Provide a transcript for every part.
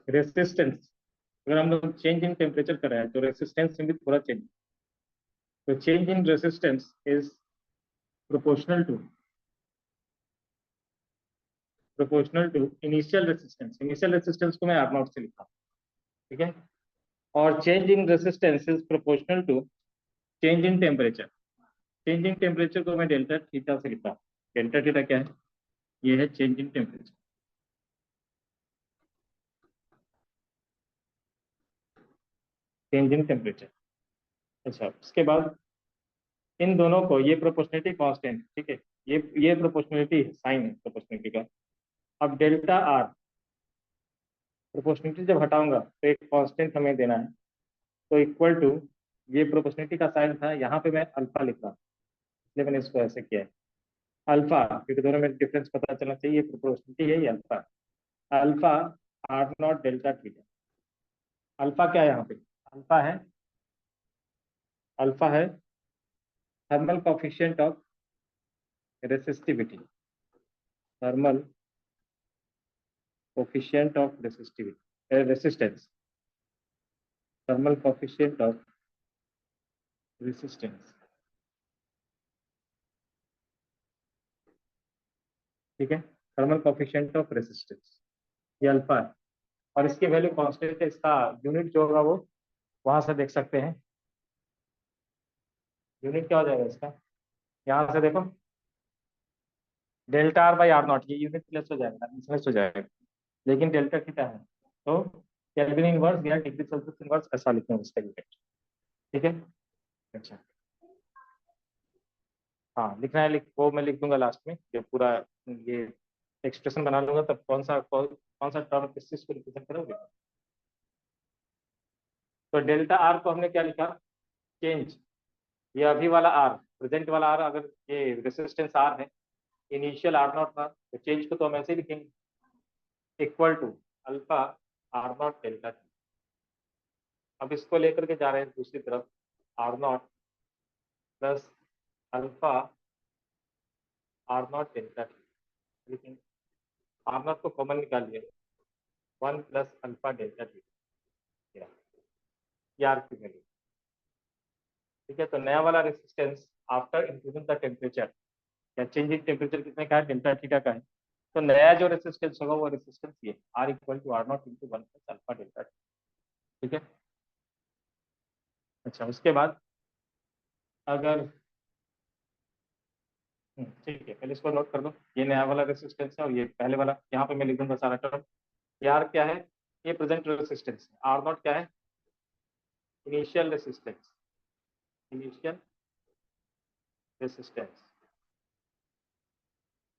Resistance, अगर हम लोग चेंज इन टेम्परेचर कर रहे हैं तो रेसिस्टेंस में भी थोड़ा चेंज, तो change in resistance is proportional to initial resistance को मैं आर नॉट से लिखा, ठीक है। और change in resistance is proportional to change in temperature. Change in temperature को मैं डेल्टा थीटा से लिखा। डेल्टा थीटा क्या है? ये है change in temperature, change in temperature. अच्छा, उसके बाद इन दोनों को, ये प्रोपोर्शनलिटी कांस्टेंट, ठीक है, ये प्रोपोर्शनलिटी साइन है प्रोपोर्शनलिटी का। अब डेल्टा आर, प्रोपोर्शनलिटी जब हटाऊंगा तो एक कांस्टेंट हमें देना है, तो इक्वल टू, ये प्रोपोर्शनलिटी का साइन था, यहाँ पे मैं अल्फा लिख रहा हूँ, इसलिए मैंने इसको ऐसे किया है अल्फा, क्योंकि दोनों में डिफरेंस पता चलना चाहिए। प्रोपोर्शनलिटी है ये alpha, alpha R naught delta theta. Alpha क्या है यहाँ पे? अल्फा है, अल्फा है thermal coefficient of resistivity, thermal coefficient of resistivity, resistance, thermal coefficient of resistance, ठीक है, थर्मल कोफिशिएंट ऑफ रेसिस्टेंस, ये अल्फा है। और इसकी वैल्यू कांस्टेंट है, इसका यूनिट जो होगा वो वहां से देख सकते हैं। यूनिट क्या हो जाएगा इसका? यहाँ से देखो, delta R by R naught, ये यूनिट प्लस हो जाएगा, माइनस हो जाएगा, लेकिन डेल्टा थीटा है तो केल्विन इनवर्स या डिग्री सेल्सियस इनवर्स ऐसा लिखेंगे इसका यूनिट, ठीक है। अच्छा, हाँ लिखना है, वो मैं लिख दूंगा लास्ट में, जब पूरा ये एक्सप्रेशन बना लूंगा तब कौन सा टर्म किस चीज को रिप्रेजेंट करोगे। तो डेल्टा आर को हमने क्या लिखा? चेंज, ये अभी वाला आर, प्रेजेंट वाला आर, अगर ये रेसिस्टेंस आर है, इनिशियल आर नॉट था, तो चेंज को तो हम ऐसे ही लिखेंगे, equal to alpha R naught delta. अब इसको लेकर के जा रहे हैं दूसरी तरफ, R naught plus alpha R naught delta, लेकिन आर नॉट को कॉमन निकालिए, 1 प्लस अल्फा डेल्टा, ये आर की वैल्यू, ठीक है। तो नया वाला resistance after increasing the temperature, या चेंज इन टेम्परेचर कितने का है? डेल्टा थीटा का है। तो नया जो रेसिस्टेंस होगा वो रेसिस्टेंस ये R equal to R naught into 1 plus alpha delta, ठीक है। अच्छा, उसके बाद अगर ठीक है, पहले इसको नोट कर दो, ये नया वाला रेसिस्टेंस है और ये पहले वाला, यहाँ पे मैं लिख दूंगा सारा टर्म। ये आर क्या है? ये प्रेजेंट रेसिस्टेंस है। आर नॉट क्या है? Initial resistance, initial resistance.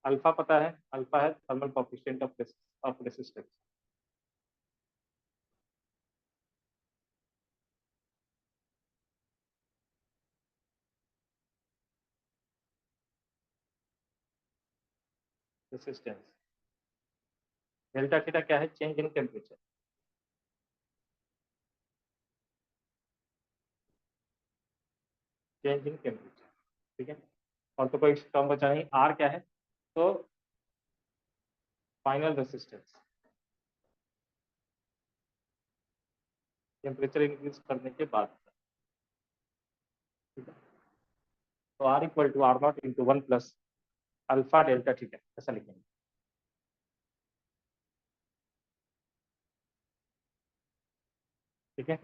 Alpha पता है, अल्फा है thermal coefficient of resistance. Resistance delta theta क्या है? Change in temperature, change in temperature, ठीक है। और तो कोई टर्म बचा नहीं। आर क्या है? तो फाइनल रेसिस्टेंस, टेम्परेचर इंक्रीज करने के बाद, ठीक है। तो R equal to R naught into 1 plus alpha delta, ठीक है, ऐसा लिखेंगे, ठीक है।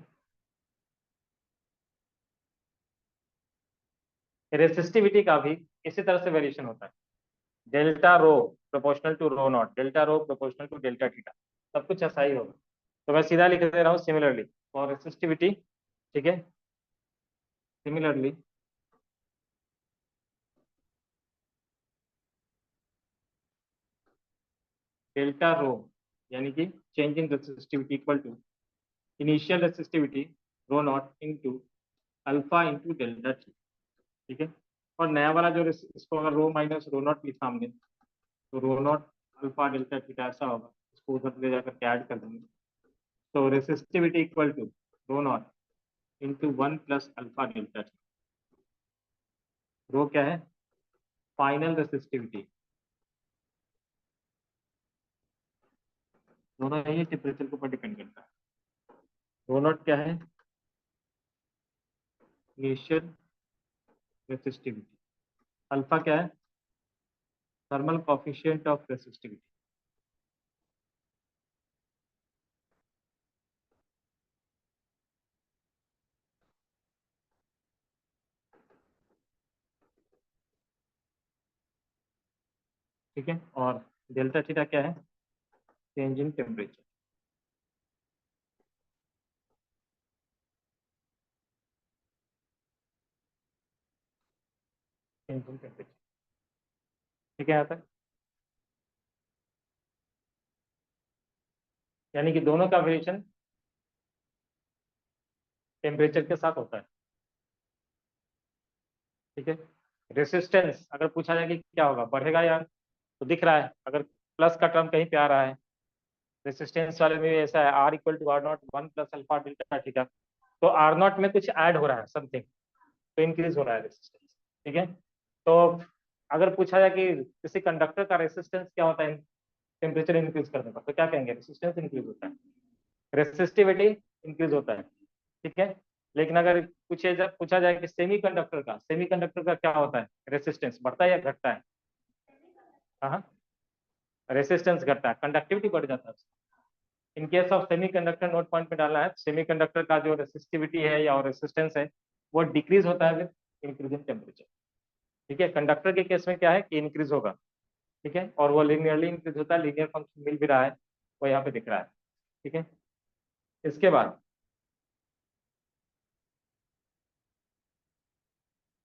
रेसिस्टिविटी का भी इसी तरह से वेरिएशन होता है, delta rho proportional to rho naught, delta rho proportional to delta theta, सब कुछ ऐसा ही होगा। तो मैं सीधा लिख दे रहा हूँ सिमिलरली फॉर रेसिस्टिविटी, ठीक है। सिमिलरली डेल्टा रो, यानी कि change in resistivity equal to initial resistivity rho naught into alpha into delta theta, ठीक है। और नया वाला जो इसको अगर रो माइनस रो नॉट लिखा हमने, तो रो नॉट अल्फा डेल्टा थीटा ऐसा होगा, इसको उधर ले जाकर के ऐड कर देंगे। तो resistivity equal to rho naught into 1 plus alpha delta, rho क्या है? फाइनल रेसिस्टिविटी, दोनों ही टेम्परेचर के ऊपर डिपेंड करता है। रो नॉट क्या है? Initial resistivity. अल्फा क्या है? Thermal coefficient of resistivity. ठीक है, और डेल्टा थीटा क्या है? Change in temperature. Change in temperature. ठीक है यहाँ तक? यानी कि दोनों का वेरिएशन टेम्परेचर के साथ होता है। ठीक है। रेसिस्टेंस अगर पूछा जाए कि क्या होगा, बढ़ेगा यार, तो दिख रहा है, अगर प्लस का टर्म कहीं पे आ रहा है, रेसिस्टेंस वाले में भी ऐसा है, R equal to R naught one plus alpha delta theta, तो आर नॉट में कुछ ऐड हो रहा है समथिंग, तो इंक्रीज हो रहा है रेसिस्टेंस। ठीक है। तो अगर पूछा जाए कि किसी कंडक्टर का रेसिस्टेंस क्या होता है टेम्परेचर इंक्रीज करने पर, तो क्या कहेंगे? रेसिस्टेंस इंक्रीज होता है, रेसिस्टिविटी इंक्रीज होता है। ठीक है। लेकिन अगर पूछा जाए कि सेमीकंडक्टर का क्या होता है, रेसिस्टेंस बढ़ता है या घटता है? हाँ, रेसिस्टेंस घटता है, कंडक्टिविटी बढ़ जाता है। इन case of semiconductor note point में डालना है, सेमीकंडक्टर का जो रेसिस्टिविटी है या रेसिस्टेंस है वो डिक्रीज होता है विद इंक्रीजिंग टेम्परेचर। ठीक है। कंडक्टर के केस में क्या है कि इंक्रीज होगा। ठीक है, और वो लीनियरली इंक्रीज होता है, लीनियर फंक्शन मिल भी रहा है, वो यहाँ पे दिख रहा है। ठीक है। इसके बाद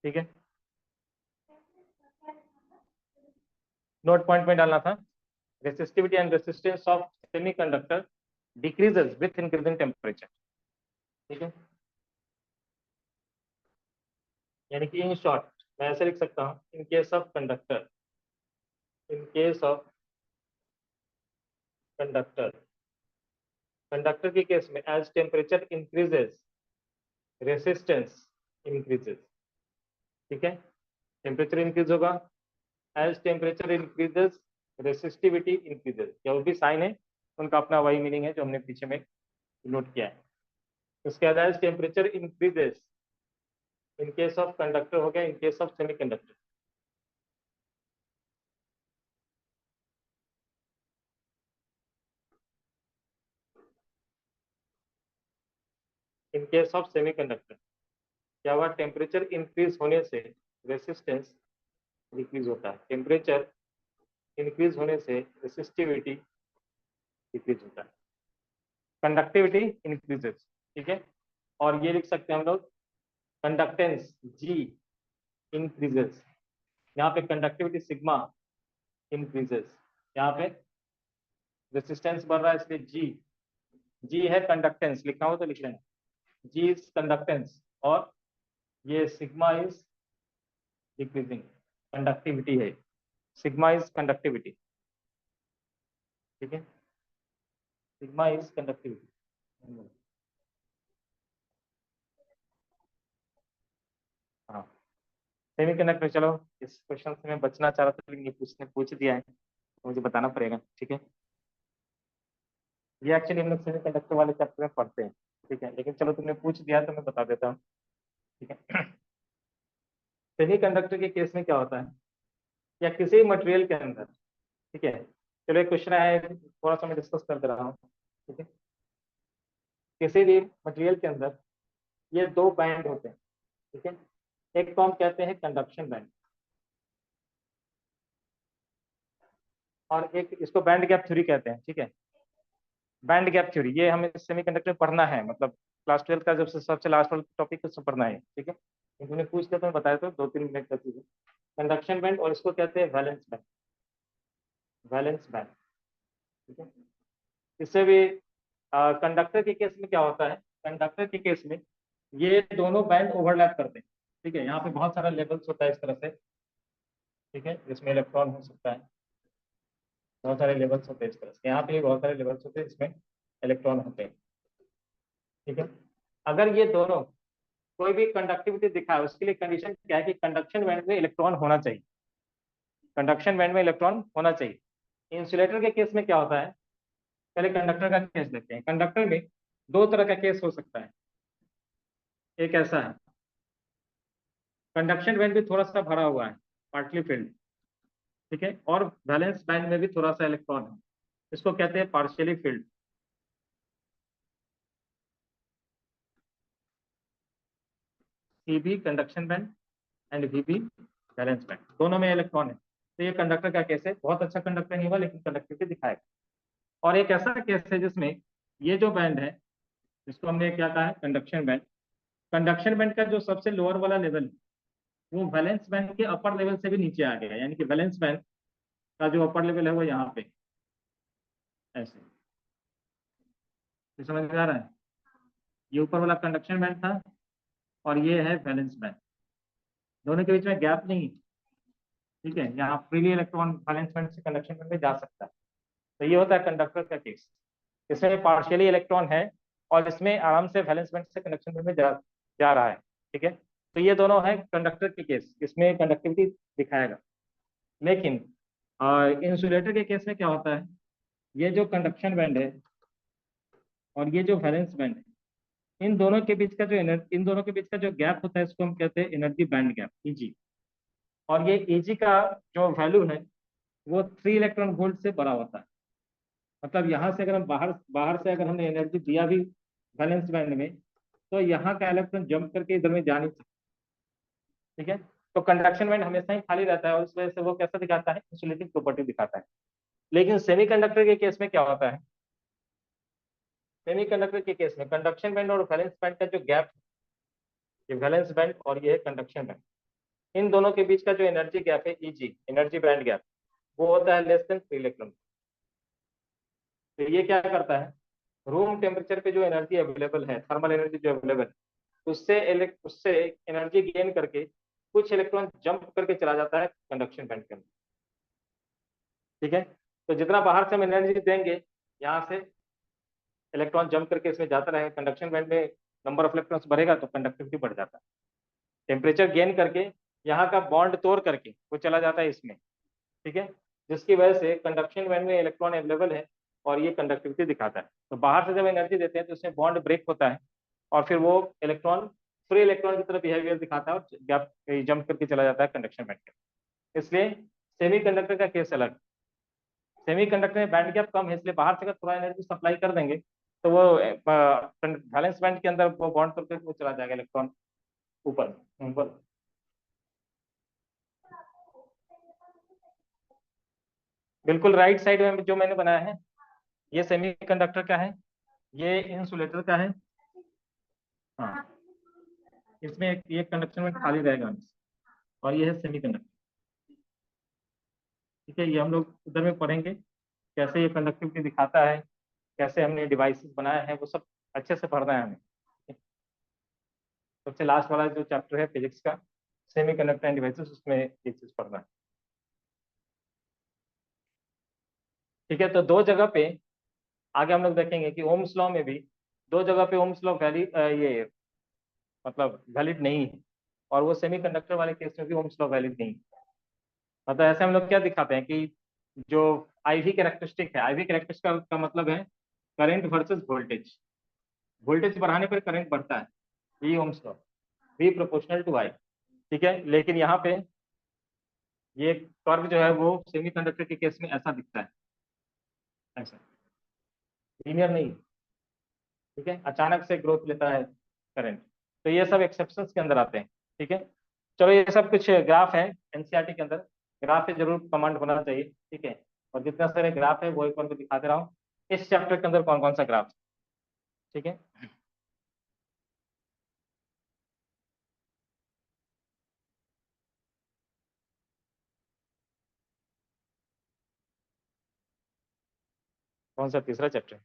ठीक है, नोट पॉइंट में डालना था, resistivity and resistance of semiconductor decreases with increasing temperature। ठीक है। यानी कि इन शॉर्ट मैं ऐसे लिख सकता हूँ, in case of conductor conductor के केस में as temperature increases resistance increases. ठीक है। टेम्परेचर इंक्रीज होगा, as temperature increases resistivity increases, जो भी साइन है उनका अपना वही मीनिंग है जो हमने पीछे में नोट किया है। उसके बाद as temperature increases, in case of conductor हो गया, in case of semiconductor in case of semiconductor क्या हुआ, टेम्परेचर इंक्रीज होने से रेसिस्टेंस डिक्रीज होता है, टेम्परेचर इंक्रीज होने से रेसिस्टिविटी डिक्रीज होता है, कंडक्टिविटी इंक्रीजेस। ठीक है। और ये लिख सकते हैं हम लोग, कंडक्टेंस जी इंक्रीजेस, यहाँ पे कंडक्टिविटी सिग्मा इंक्रीजेस, यहाँ पे रेसिस्टेंस बढ़ रहा है इसलिए जी, जी है कंडक्टेंस, लिखना हो तो लिख लेना, जी इज कंडक्टेंस, और ये सिग्मा इज डिक्रीजिंग, कंडक्टिविटी है, सिग्मा इज कंडक्टिविटी। ठीक है, सिग्मा इज कंडक्टिविटी। हाँ, सेमीकंडक्टर, चलो इस क्वेश्चन से मैं बचना चाह रहा था लेकिन ये पूछ दिया है तो मुझे बताना पड़ेगा। ठीक है, ये एक्चुअली हम लोग सेमीकंडक्टर वाले चैप्टर में पढ़ते हैं। ठीक है, लेकिन चलो तुमने पूछ दिया तो मैं बता देता हूँ। ठीक है, सेमीकंडक्टर के केस में क्या होता है, या किसी मटेरियल के अंदर, ठीक है, चलो एक क्वेश्चन है थोड़ा सा मैं डिस्कस कर दे रहा हूँ। ठीक है, किसी भी मटेरियल के अंदर ये दो बैंड होते हैं। ठीक है, एक को हम कहते हैं कंडक्शन बैंड, और एक इसको बैंड गैप थ्योरी कहते हैं। ठीक है, बैंड गैप थ्योरी ये हमें सेमीकंडक्टर में पढ़ना है, मतलब क्लास 12 का जब से सबसे लास्ट वाला टॉपिक उसमें पढ़ना है। ठीक है, तुमने पूछ लिया तो मैं बताया तो 2-3 मिनट का चीज है, कंडक्शन बैंड, और इसको कहते हैं वैलेंस बैंड, वैलेंस बैंड। ठीक है, इससे भी कंडक्टर के केस में क्या होता है, कंडक्टर के केस में ये दोनों बैंड ओवरलैप करते हैं। ठीक है, यहाँ पे बहुत सारा लेवल्स होता है इस तरह से। ठीक है, इसमें इलेक्ट्रॉन हो सकता है, बहुत सारे लेवल्स होते हैं इस तरह से, यहाँ पे भी बहुत सारे लेवल्स होते हैं, इसमें इलेक्ट्रॉन होते हैं। ठीक है, अगर ये दोनों कोई भी कंडक्टिविटी दिखाए, उसके लिए कंडीशन क्या है कि कंडक्शन बैंड में इलेक्ट्रॉन होना चाहिए, कंडक्शन बैंड में इलेक्ट्रॉन होना चाहिए। इंसुलेटर के केस में क्या होता है, पहले कंडक्टर का केस देखते हैं। कंडक्टर में दो तरह का केस हो सकता है। एक ऐसा है, कंडक्शन बैंड भी थोड़ा सा भरा हुआ है, पार्टली फिल्ड, ठीक है, और वैलेंस बैंड में भी थोड़ा सा इलेक्ट्रॉन है, इसको कहते हैं partially filled. C conduction band and V valence band, दोनों में इलेक्ट्रॉन है। तो ये कंडक्टर का केस है, बहुत अच्छा कंडक्टर नहीं हुआ लेकिन कंडक्टिविटी दिखाएगा। और एक ऐसा केस है जिसमें ये जो बैंड है, इसको हमने क्या कहा है, कंडक्शन बैंड। कंडक्शन बैंड का जो सबसे लोअर वाला लेवल है वो वैलेंस बैंड के अपर लेवल से भी नीचे आ गया, यानी कि वैलेंस बैंड का जो अपर लेवल है वो यहाँ पे ऐसे, तो समझ में आ रहा है। ये ऊपर वाला कंडक्शन बैंड था और ये है वैलेंस बैंड, दोनों के बीच में गैप नहीं है, ठीक है। यहाँ फ्रीली इलेक्ट्रॉन वैलेंस बैंड से कंडक्शन बैंड में जा सकता है। तो ये होता है कंडक्टर का केस, इसमें पार्शियली इलेक्ट्रॉन है और इसमें आराम से वैलेंस बैंड से कंडक्शन बैंड में जा रहा है, ठीक है। तो ये दोनों है कंडक्टर के केस, इसमें कंडक्टिविटी दिखाएगा। लेकिन इंसुलेटर के केस में क्या होता है, ये जो कंडक्शन बैंड है और ये जो वैलेंस बैंड है, इन दोनों के बीच का जो गैप होता है इसको हम कहते हैं एनर्जी बैंड गैप, ईजी। और ये ईजी का जो वैल्यू है वो 3 इलेक्ट्रॉन वोल्ट से बड़ा होता है। मतलब यहाँ से अगर हम बाहर बाहर से अगर हमने एनर्जी दिया भी वैलेंस बैंड में, तो यहाँ का इलेक्ट्रॉन जंप करके इधर में जा नहीं सकता, ठीक है। तो कंडक्शन बैंड हमेशा ही खाली रहता है और इस वजह से वो कैसा दिखाता है, इंसुलेटिंग प्रॉपर्टी दिखाता है। लेकिन सेमीकंडक्टर के केस में क्या होता है, सेमीकंडक्टर के केस में कंडक्शन बैंड और वैलेंस बैंड का जो गैप, ये वैलेंस बैंड और ये कंडक्शन बैंड, इन दोनों के बीच का जो एनर्जी गैप है, ईजी एनर्जी बैंड गैप, वो होता है लेस देन 3 इलेक्ट्रॉन। तो ये क्या करता है, रूम टेम्परेचर पे जो एनर्जी अवेलेबल है, थर्मल एनर्जी जो अवेलेबल है, उससे एनर्जी गेन करके कुछ इलेक्ट्रॉन जंप करके चला जाता है कंडक्शन बैंड के अंदर, ठीक है। तो जितना बाहर से हम एनर्जी देंगे, यहाँ से इलेक्ट्रॉन जंप करके इसमें जाता रहेगा, कंडक्शन बैंड में नंबर ऑफ इलेक्ट्रॉन्स बढ़ेगा तो कंडक्टिविटी बढ़ जाता है। टेम्परेचर गेन करके यहाँ का बॉन्ड तोड़ करके वो चला जाता है इसमें, ठीक है, जिसकी वजह से कंडक्शन बैंड में इलेक्ट्रॉन अवेलेबल है और ये कंडक्टिविटी दिखाता है। तो बाहर से जब एनर्जी देते हैं तो उसमें बॉन्ड ब्रेक होता है और फिर वो इलेक्ट्रॉन फ्री इलेक्ट्रॉन की तरह बिहेवियर दिखाता है और गैप जंप करके चला जाता है कंडक्शन बैंड के। इसलिए सेमीकंडक्टर का केस अलग, सेमीकंडक्टर में बैंड गैप कम है, इसलिए बाहर से अगर थोड़ा एनर्जी सप्लाई कर देंगे तो वो वैलेंस बैंड के अंदर वो बॉन्ड करके वो चला जाएगा इलेक्ट्रॉन ऊपर ऊपर। बिल्कुल राइट साइड में जो मैंने बनाया है ये सेमीकंडक्टर का है, ये इंसुलेटर का है। हाँ, इसमें ये कंडक्शन में खाली रहेगा और ये है सेमीकंडक्टर, ठीक है। ये हम लोग उधर में पढ़ेंगे कैसे ये कंडक्टिविटी दिखाता है, कैसे हमने डिवाइसेस बनाए हैं, वो सब अच्छे से पढ़ना है हमें। सबसे लास्ट वाला जो चैप्टर है फिजिक्स का, सेमीकंडक्टर एंड डिवाइसेस, उसमें ये चीज पढ़ना है, ठीक है। तो दो जगह पे आगे हम लोग देखेंगे कि ओम्स लॉ में भी दो जगह पे ओम्स लॉ वैलिड, ये मतलब वैलिड नहीं है, और वो सेमीकंडक्टर वाले केस में भी ओम्स लॉ वैलिड नहीं है। मतलब ऐसे हम लोग क्या दिखाते हैं कि जो आईवी कैरेक्टरिस्टिक है, आईवी कैरेक्टरिस्टिक का मतलब है करंट वर्सेस वोल्टेज, वोल्टेज बढ़ाने पर करंट बढ़ता है, ये Ohm's law, V proportional to I, ठीक है। लेकिन यहाँ पे ये कर्व जो है वो सेमीकंडक्टर के केस में ऐसा दिखता है, ऐसा लीनियर नहीं, ठीक है, अचानक से ग्रोथ लेता है करंट। तो ये सब एक्सेप्शंस के अंदर आते हैं, ठीक है। चलो ये सब कुछ ग्राफ है एनसीईआरटी के अंदर, ग्राफ पे जरूर कमांड होना चाहिए, ठीक है। और जितना सारे ग्राफ है वो एक बार को दिखा दे रहा हूँ, इस चैप्टर के अंदर कौन कौन सा ग्राफ, ठीक है। कौन सा तीसरा चैप्टर है,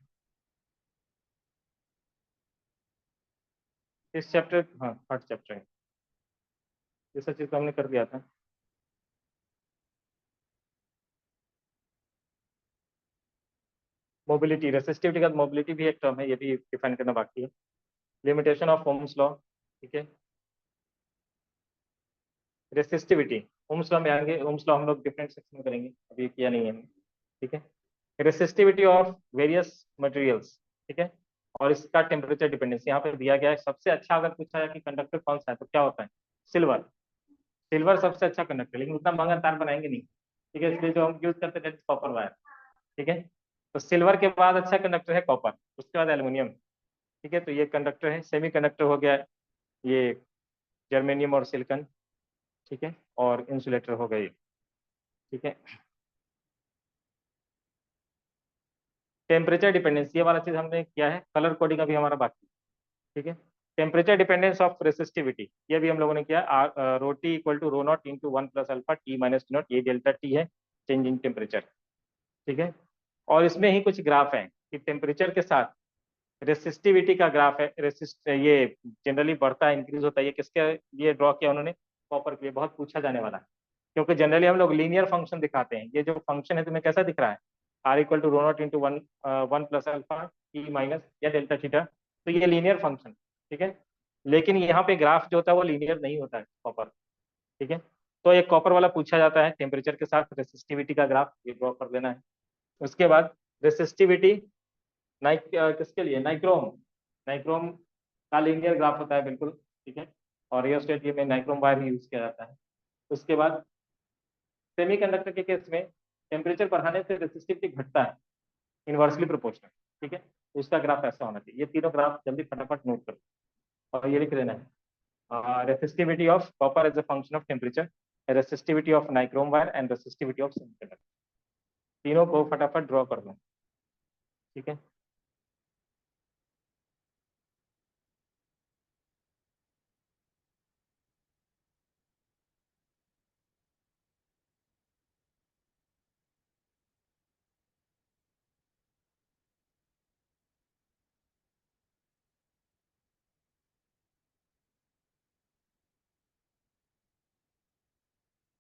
इस चैप्टर, हाँ थर्ड चैप्टर है, ये सब चीज तो हमने कर दिया था। मोबिलिटी, रेसिस्टिविटी का मोबिलिटी भी एक टर्म है, ये भी डिफाइन करना बाकी है। लिमिटेशन ऑफ ओम्स लॉ, ठीक है। रेसिस्टिविटी, ओम्स लॉ में आएंगे, ओम्स लॉ हम लोग डिफरेंट सेक्शन में करेंगे, अभी किया नहीं है हमने, ठीक है। रेसिस्टिविटी ऑफ वेरियस मटेरियल्स, ठीक है, और इसका टेम्परेचर डिपेंडेंस यहाँ पे दिया गया है। सबसे अच्छा अगर पूछा है कि कंडक्टर कौन सा है तो क्या होता है, सिल्वर। सिल्वर सबसे अच्छा कंडक्टर, लेकिन उतना महंगा तार बनाएंगे नहीं, ठीक है, इसलिए जो हम यूज करते हैं कॉपर वायर, ठीक है। तो सिल्वर के बाद अच्छा कंडक्टर है कॉपर, उसके बाद एल्यूमिनियम, ठीक है। तो ये कंडक्टर है। सेमी कंडक्टर हो गया ये जर्मेनियम और सिलिकॉन, ठीक है, और इंसुलेटर हो गए, ठीक है। टेम्परेचर डिपेंडेंस, ये वाला चीज हमने किया है, कलर कोडिंग अभी हमारा बाकी, ठीक है। टेम्परेचर डिपेंडेंस ऑफ रेसिस्टिविटी, ये भी हम लोगों ने किया, rho T equal to rho naught into 1 + alpha T minus T naught, ये डेल्टा टी है, चेंज इन टेम्परेचर, ठीक है। और इसमें ही कुछ ग्राफ है कि टेम्परेचर के साथ रेसिस्टिविटी का ग्राफ है, रेसिस्ट ये जनरली बढ़ता है, इंक्रीज होता है। ये किसके, ये ड्रॉ किया उन्होंने कॉपर के लिए, बहुत पूछा जाने वाला है, क्योंकि जनरली हम लोग लीनियर फंक्शन दिखाते हैं। ये जो फंक्शन है तुम्हें कैसा दिख रहा है, R equal to rho naught into one plus alpha T minus या डेल्टा थीटा, तो ये लीनियर फंक्शन, ठीक है। लेकिन यहाँ पे ग्राफ जो होता है वो लीनियर नहीं होता है कॉपर, ठीक है। तो एक कॉपर वाला पूछा जाता है, टेम्परेचर के साथ रेसिस्टिविटी का ग्राफ ये ड्रॉ कर देना है। उसके बाद रेसिस्टिविटी किसके लिए, नाइक्रोम, नाइक्रोम का लीनियर ग्राफ होता है बिल्कुल, ठीक है। और रियोस्टेट में नाइक्रोम वायर ही यूज किया जाता है। उसके बाद सेमीकंडक्टर के केस में टेम्परेचर बढ़ाने से रेसिस्टिविटी घटता है, इनवर्सली प्रोपोर्शनल, ठीक है। तो उसका ग्राफ ऐसा होना चाहिए। ये तीनों ग्राफ जल्दी फटाफट नोट करो और ये लिख लेना है, resistivity of copper as a function of temperature, resistivity of nichrome wire and resistivity of semiconductor, तीनों को फटाफट ड्रॉ कर दो, ठीक है।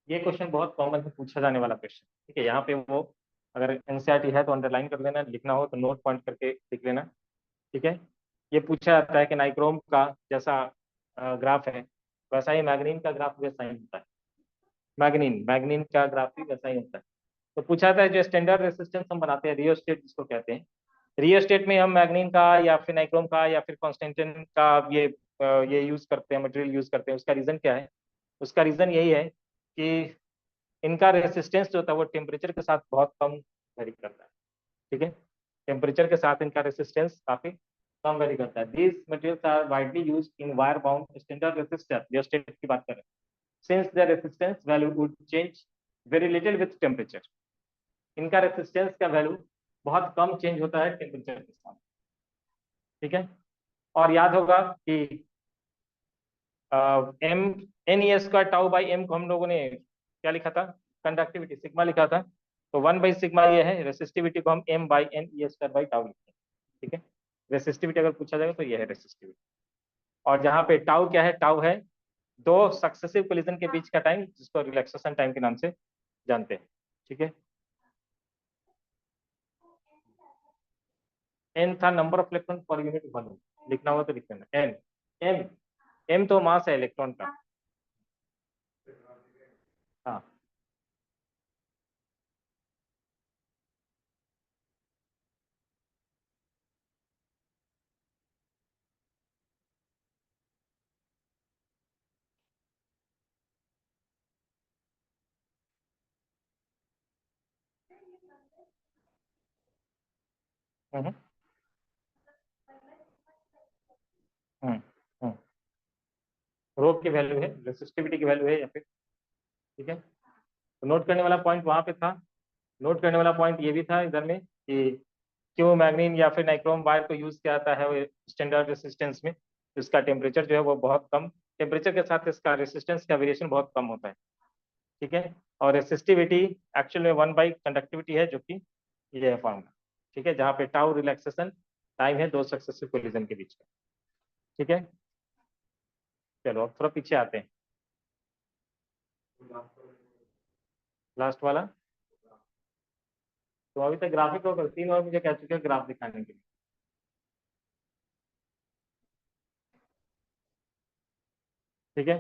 ये क्वेश्चन बहुत कॉमन है, पूछा जाने वाला क्वेश्चन, ठीक है। यहाँ पे वो अगर एनसीईआरटी है तो अंडरलाइन कर लेना, लिखना हो तो नोट पॉइंट करके लिख लेना, ठीक है। ये पूछा जाता है कि नाइक्रोम का जैसा ग्राफ है वैसा ही मैग्नीन का ग्राफ वैसा ही होता है, मैग्नीन मैग्नीन का ग्राफ भी वैसा ही होता है। तो पूछा जाता है जो स्टैंडर्ड रेसिस्टेंस हम बनाते हैं, रियोस्टेट जिसको कहते हैं, रियोस्टेट में हम मैग्नीन का या फिर नाइक्रोम का या फिर कॉन्स्टेंटिन का ये यूज करते हैं, मटेरियल यूज करते हैं। उसका रीजन क्या है, उसका रीजन यही है कि इनका रेसिस्टेंस जो होता है वो टेम्परेचर के साथ बहुत कम वेरी करता है, ठीक है। टेम्परेचर के साथ इनका रेसिस्टेंस काफी कम वेरी करता है। These materials are widely used in wire bound standard resistor, rheostat की बात करें, since the resistance value would change very little with temperature, इनका रेसिस्टेंस का वैल्यू बहुत कम चेंज होता है टेम्परेचर के साथ, ठीक है। और याद होगा कि एम एन ई एस का टाउ बाई एम को हम लोगों ने क्या लिखा था, कंडक्टिविटी सिग्मा लिखा था। तो 1/सिग्मा ये है, रेसिस्टिविटी को हम m by N e s कर बाई टाउ लिखते हैं, ठीक है। रेसिस्टिविटी अगर पूछा जाएगा तो ये है रेसिस्टिविटी। और जहाँ पे टाउ क्या है, टाउ है दो सक्सेसिव कोलिजन के बीच का टाइम, जिसको रिलैक्सेशन टाइम के नाम से जानते हैं, ठीक है। एन था number of electron per unit volume, लिखना हुआ तो लिख लेना एन। एम, एम तो मास है इलेक्ट्रॉन का, हाँ। हम्म हम्म हम्म। रो की वैल्यू है, रेसिस्टिविटी की वैल्यू है या फिर, ठीक है। तो नोट करने वाला पॉइंट वहां पे था। नोट करने वाला पॉइंट ये भी था इधर में कि क्यों मैग्नीन या फिर नाइक्रोम वायर को यूज किया जाता है स्टैंडर्ड रेसिस्टेंस में। इसका टेम्परेचर जो है वो बहुत कम, टेम्परेचर के साथ इसका रेसिस्टेंस का वेरिएशन बहुत कम होता है, ठीक है। और रेसिस्टिविटी एक्चुअल में 1/कंडक्टिविटी है, जो कि ये है फॉर्मूला, ठीक है, जहाँ पे टाउ रिलैक्सेशन टाइम है दो सक्सेसिव कोलिजन के बीच का, ठीक है। चलो अब थोड़ा पीछे आते हैं, लास्ट वाला। तो अभी तक ग्राफिक होकर 3 और मुझे कह चुके हैं ग्राफ दिखाने के लिए, ठीक है,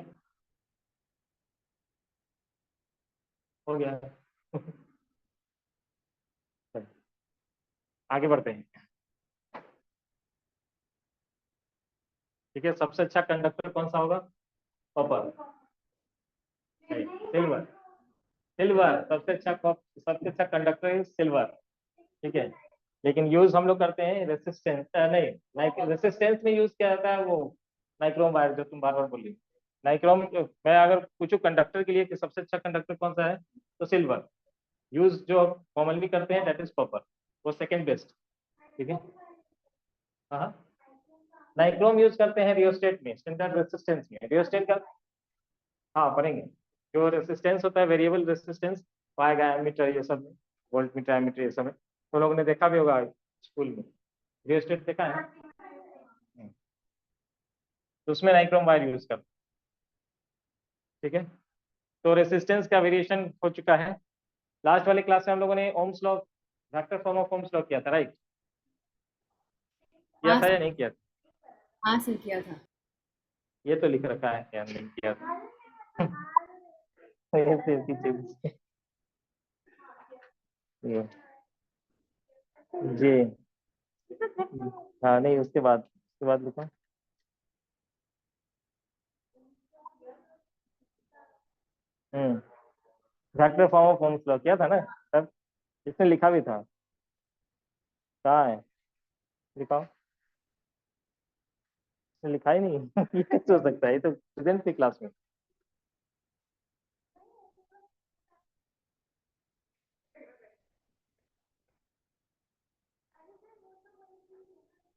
हो गया आगे बढ़ते हैं। ठीक है, सबसे अच्छा कंडक्टर कौन सा होगा? कॉपर। सिल्वर। सिल्वर सबसे अच्छा कंडक्टर है सिल्वर। ठीक है, लेकिन यूज हम लोग करते हैं रेसिस्टेंस, नहीं रेसिस्टेंस में यूज किया जाता है वो नाइक्रोम वायर, जो तुम बार बार बोली। नाइक्रोम, मैं अगर पूछूं कंडक्टर के लिए कि सबसे अच्छा कंडक्टर कौन सा है, तो सिल्वर। यूज जो कॉमनली करते हैं दैट इज कॉपर, वो सेकंड बेस्ट। ठीक है। हाँ, नाइक्रोम यूज करते हैं रियोस्टेट में, स्टैंडर्ड रेसिस्टेंस में। रियोस्टेट का हाँ पढ़ेंगे। जो रेसिस्टेंस होता है वेरिएबल रेसिस्टेंस, पाएगा एमीटर ये सब में, वोल्ट मीटर एमीटर ये सब में, तो लोगों ने देखा भी होगा स्कूल में। रियोस्टेट देखा है? तो उसमें नाइक्रोम वायर यूज करते हैं। ठीक है, तो रेसिस्टेंस का वेरिएशन हो चुका है। लास्ट वाली क्लास में हम लोगों ने Ohm's law, vector form of Ohm's law किया था, राइट? किया हाँ था सर। या नहीं किया था? हाँ सर, किया था। ये तो लिख रखा है या नहीं किया था? ऐसे पीछे पीछे। ये, जी। हाँ नहीं, उसके बाद लिखा। Hmm, vector form of Ohm's law किया था ना तब, इसमें लिखा भी था। कहाँ है? लिखाओ। इसमें लिखा ही नहीं है। ये कैसे हो सकता है, ये तो प्रेजेंट थी क्लास में।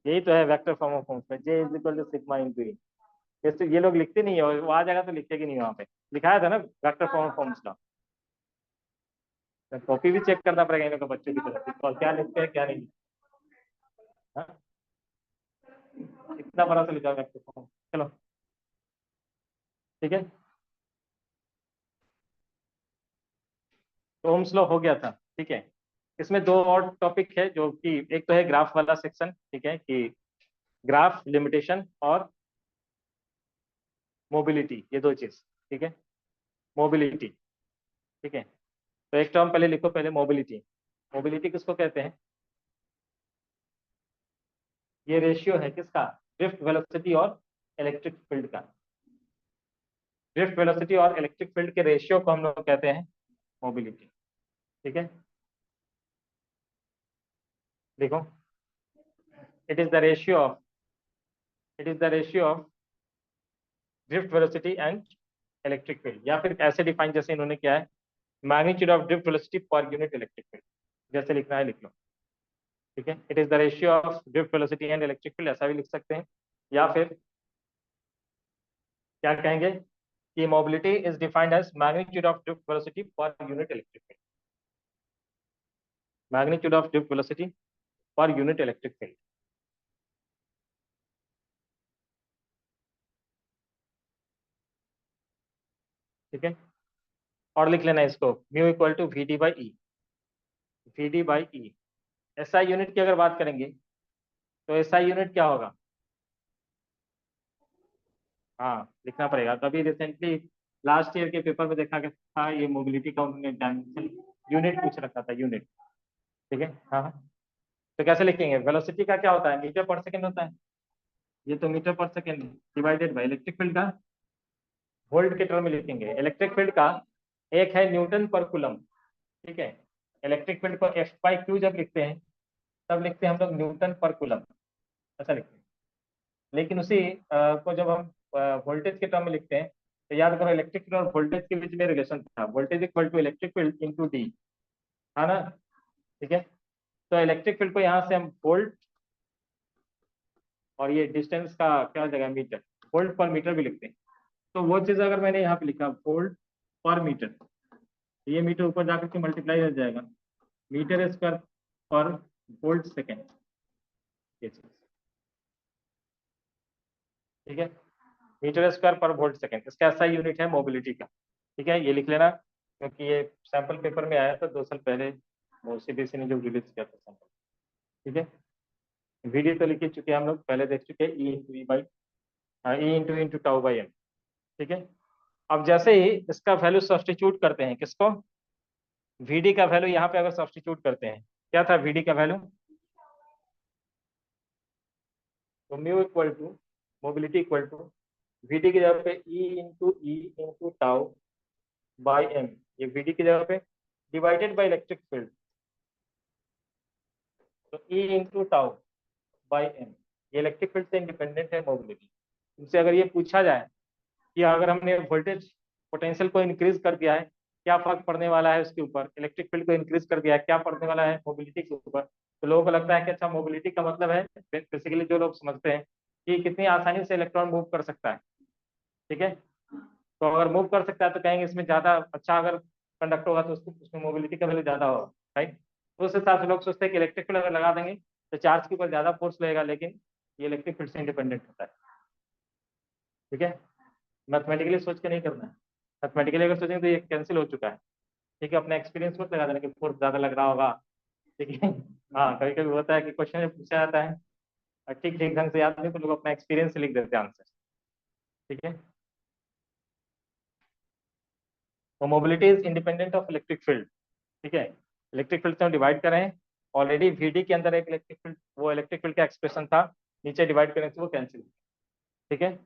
यही तो है वेक्टर फॉर्म ऑफ ओम्स में, J is equal to sigma into E. ये लोग लिखते नहीं है, और वो आ जाएगा तो लिखेगी नहीं वहां पे। लिखाया था ना vector form of Ohm's law. Copy भी चेक करना पड़ेगा इन लोगों को, बच्चों की तरफ से, और क्या लिखते हैं क्या नहीं लिखते। हाँ? इतना बड़ा तो लिखा वेक्टर फॉर्म। चलो, ठीक है, तो ओम्स लॉ हो गया था। ठीक है, इसमें दो और टॉपिक है, जो कि एक तो है ग्राफ वाला सेक्शन, ठीक है, कि ग्राफ लिमिटेशन और मोबिलिटी, ये दो चीज। ठीक है, मोबिलिटी। ठीक है, तो एक टर्म पहले लिखो, पहले मोबिलिटी। मोबिलिटी किसको कहते हैं? ये रेशियो है किसका? ड्रिफ्ट वेलोसिटी और इलेक्ट्रिक फील्ड का। ड्रिफ्ट वेलोसिटी और इलेक्ट्रिक फील्ड के रेशियो को हम लोग कहते हैं मोबिलिटी। ठीक है, देखो, it is the ratio of it is the ratio of drift velocity and electric field, या फिर ऐसे डिफाइन जैसे इन्होंने किया है, magnitude of drift velocity per unit electric field. जैसे लिखना है लिख लो। ठीक है, it is the ratio of drift velocity and electric field, ऐसा भी लिख सकते हैं। या फिर क्या कहेंगे कि mobility is defined as magnitude of drift velocity per unit electric field. Magnitude of drift velocity per unit electric field. ठीक है, और लिख लेना इसको, mu equal to V D by E. V D by E. SI unit की अगर बात करेंगे, तो एसआई यूनिट क्या होगा? हाँ, लिखना पड़ेगा। कभी रिसेंटली लास्ट ईयर के पेपर में देखा गया था, ये मोबिलिटी का उन्होंने डायमेंशन यूनिट पूछ रखा था, यूनिट। ठीक है, हाँ हाँ। तो कैसे लिखेंगे? वेलोसिटी का क्या होता है? मीटर पर सेकंड होता है। ये तो मीटर पर second divided by electric field का वोल्ट के टर्म में लिखेंगे। इलेक्ट्रिक फील्ड का एक है न्यूटन पर कूलम। ठीक है, इलेक्ट्रिक फील्ड को एफ बाई क्यू जब लिखते हैं, तब लिखते हैं हम लोग न्यूटन पर कूलम, ऐसा लिखते हैं। लेकिन उसी को जब हम वोल्टेज के टर्म में लिखते हैं, तो याद करो इलेक्ट्रिक फील्ड और वोल्टेज के बीच में रिलेशन था, voltage equal to electric field into D, है ना? ठीक है, तो इलेक्ट्रिक फील्ड को यहाँ से हम वोल्ट, और ये डिस्टेंस का क्या हो जाएगा, मीटर, वोल्ट पर मीटर भी लिखते हैं। तो वो चीज अगर मैंने यहाँ पे लिखा वोल्ट पर मीटर, तो ये मीटर ऊपर जाकर के मल्टीप्लाई हो जाएगा, मीटर स्क्वायर पर वोल्ट सेकेंड, ये चीज। ठीक है, मीटर स्क्वायर पर वोल्ट सेकेंड, इसका ऐसा यूनिट है मोबिलिटी का। ठीक है, ये लिख लेना, क्योंकि ये सैंपल पेपर में आया था 2 साल पहले, वो सीबीएसई ने जो रिलीज किया था सैंपल। ठीक है, वीडियो तो लिख चुके हैं हम लोग, पहले देख चुके हैं, E into E by E into into tau by M. ठीक है, अब जैसे ही इसका वैल्यू सब्स्टिट्यूट करते हैं, किसको? वीडी का वैल्यू यहाँ पे अगर सब्स्टिट्यूट करते हैं, क्या था वीडी का वैल्यू? तो mu equal to mobility equal to V D की जगह पे E into tau by M, ये वी डी की जगह पे डिवाइडेड बाई इलेक्ट्रिक फील्ड, तो E into tau by M, ये इलेक्ट्रिक फील्ड से इंडिपेंडेंट है मोबिलिटी। तुमसे अगर ये पूछा जाए कि अगर हमने वोल्टेज पोटेंशियल को इंक्रीज कर दिया है क्या फर्क पड़ने वाला है उसके ऊपर, इलेक्ट्रिक फील्ड को इंक्रीज कर दिया है क्या पड़ने वाला है मोबिलिटी के ऊपर, तो लोगों को लगता है कि अच्छा मोबिलिटी का मतलब है, बेसिकली जो लोग समझते हैं कि कितनी आसानी से इलेक्ट्रॉन मूव कर सकता है। ठीक है, तो अगर मूव कर सकता है तो कहेंगे इसमें ज्यादा अच्छा अगर कंडक्टर होगा तो उसमें मोबिलिटी का वैल्यू ज्यादा होगा, राइट। तो उस हिसाब से लोग सोचते हैं कि इलेक्ट्रिक फील्ड अगर लगा देंगे तो चार्ज के ऊपर ज्यादा फोर्स लगेगा, लेकिन ये इलेक्ट्रिक फील्ड से इंडिपेंडेंट होता है। ठीक है, मैथमेटिकली सोच के नहीं करना है, मैथमेटिकली अगर सोचेंगे तो ये कैंसिल हो चुका है। ठीक है, अपना एक्सपीरियंस मत लगा देना कि फोर्स ज्यादा लग रहा होगा। ठीक है, हाँ कभी कभी होता है कि क्वेश्चन में पूछा जाता है और ठीक ठीक ढंग से याद नहीं तो लोग अपना एक्सपीरियंस से लिख देते हैं आंसर। ठीक है, तो mobility is independent of electric field. ठीक है, इलेक्ट्रिक फील्ड से हम डिवाइड करें, ऑलरेडी वीडी के अंदर एक इलेक्ट्रिक फील्ड, वो इलेक्ट्रिक फील्ड का एक्सप्रेशन था, नीचे डिवाइड करने से वो कैंसिल। ठीक है,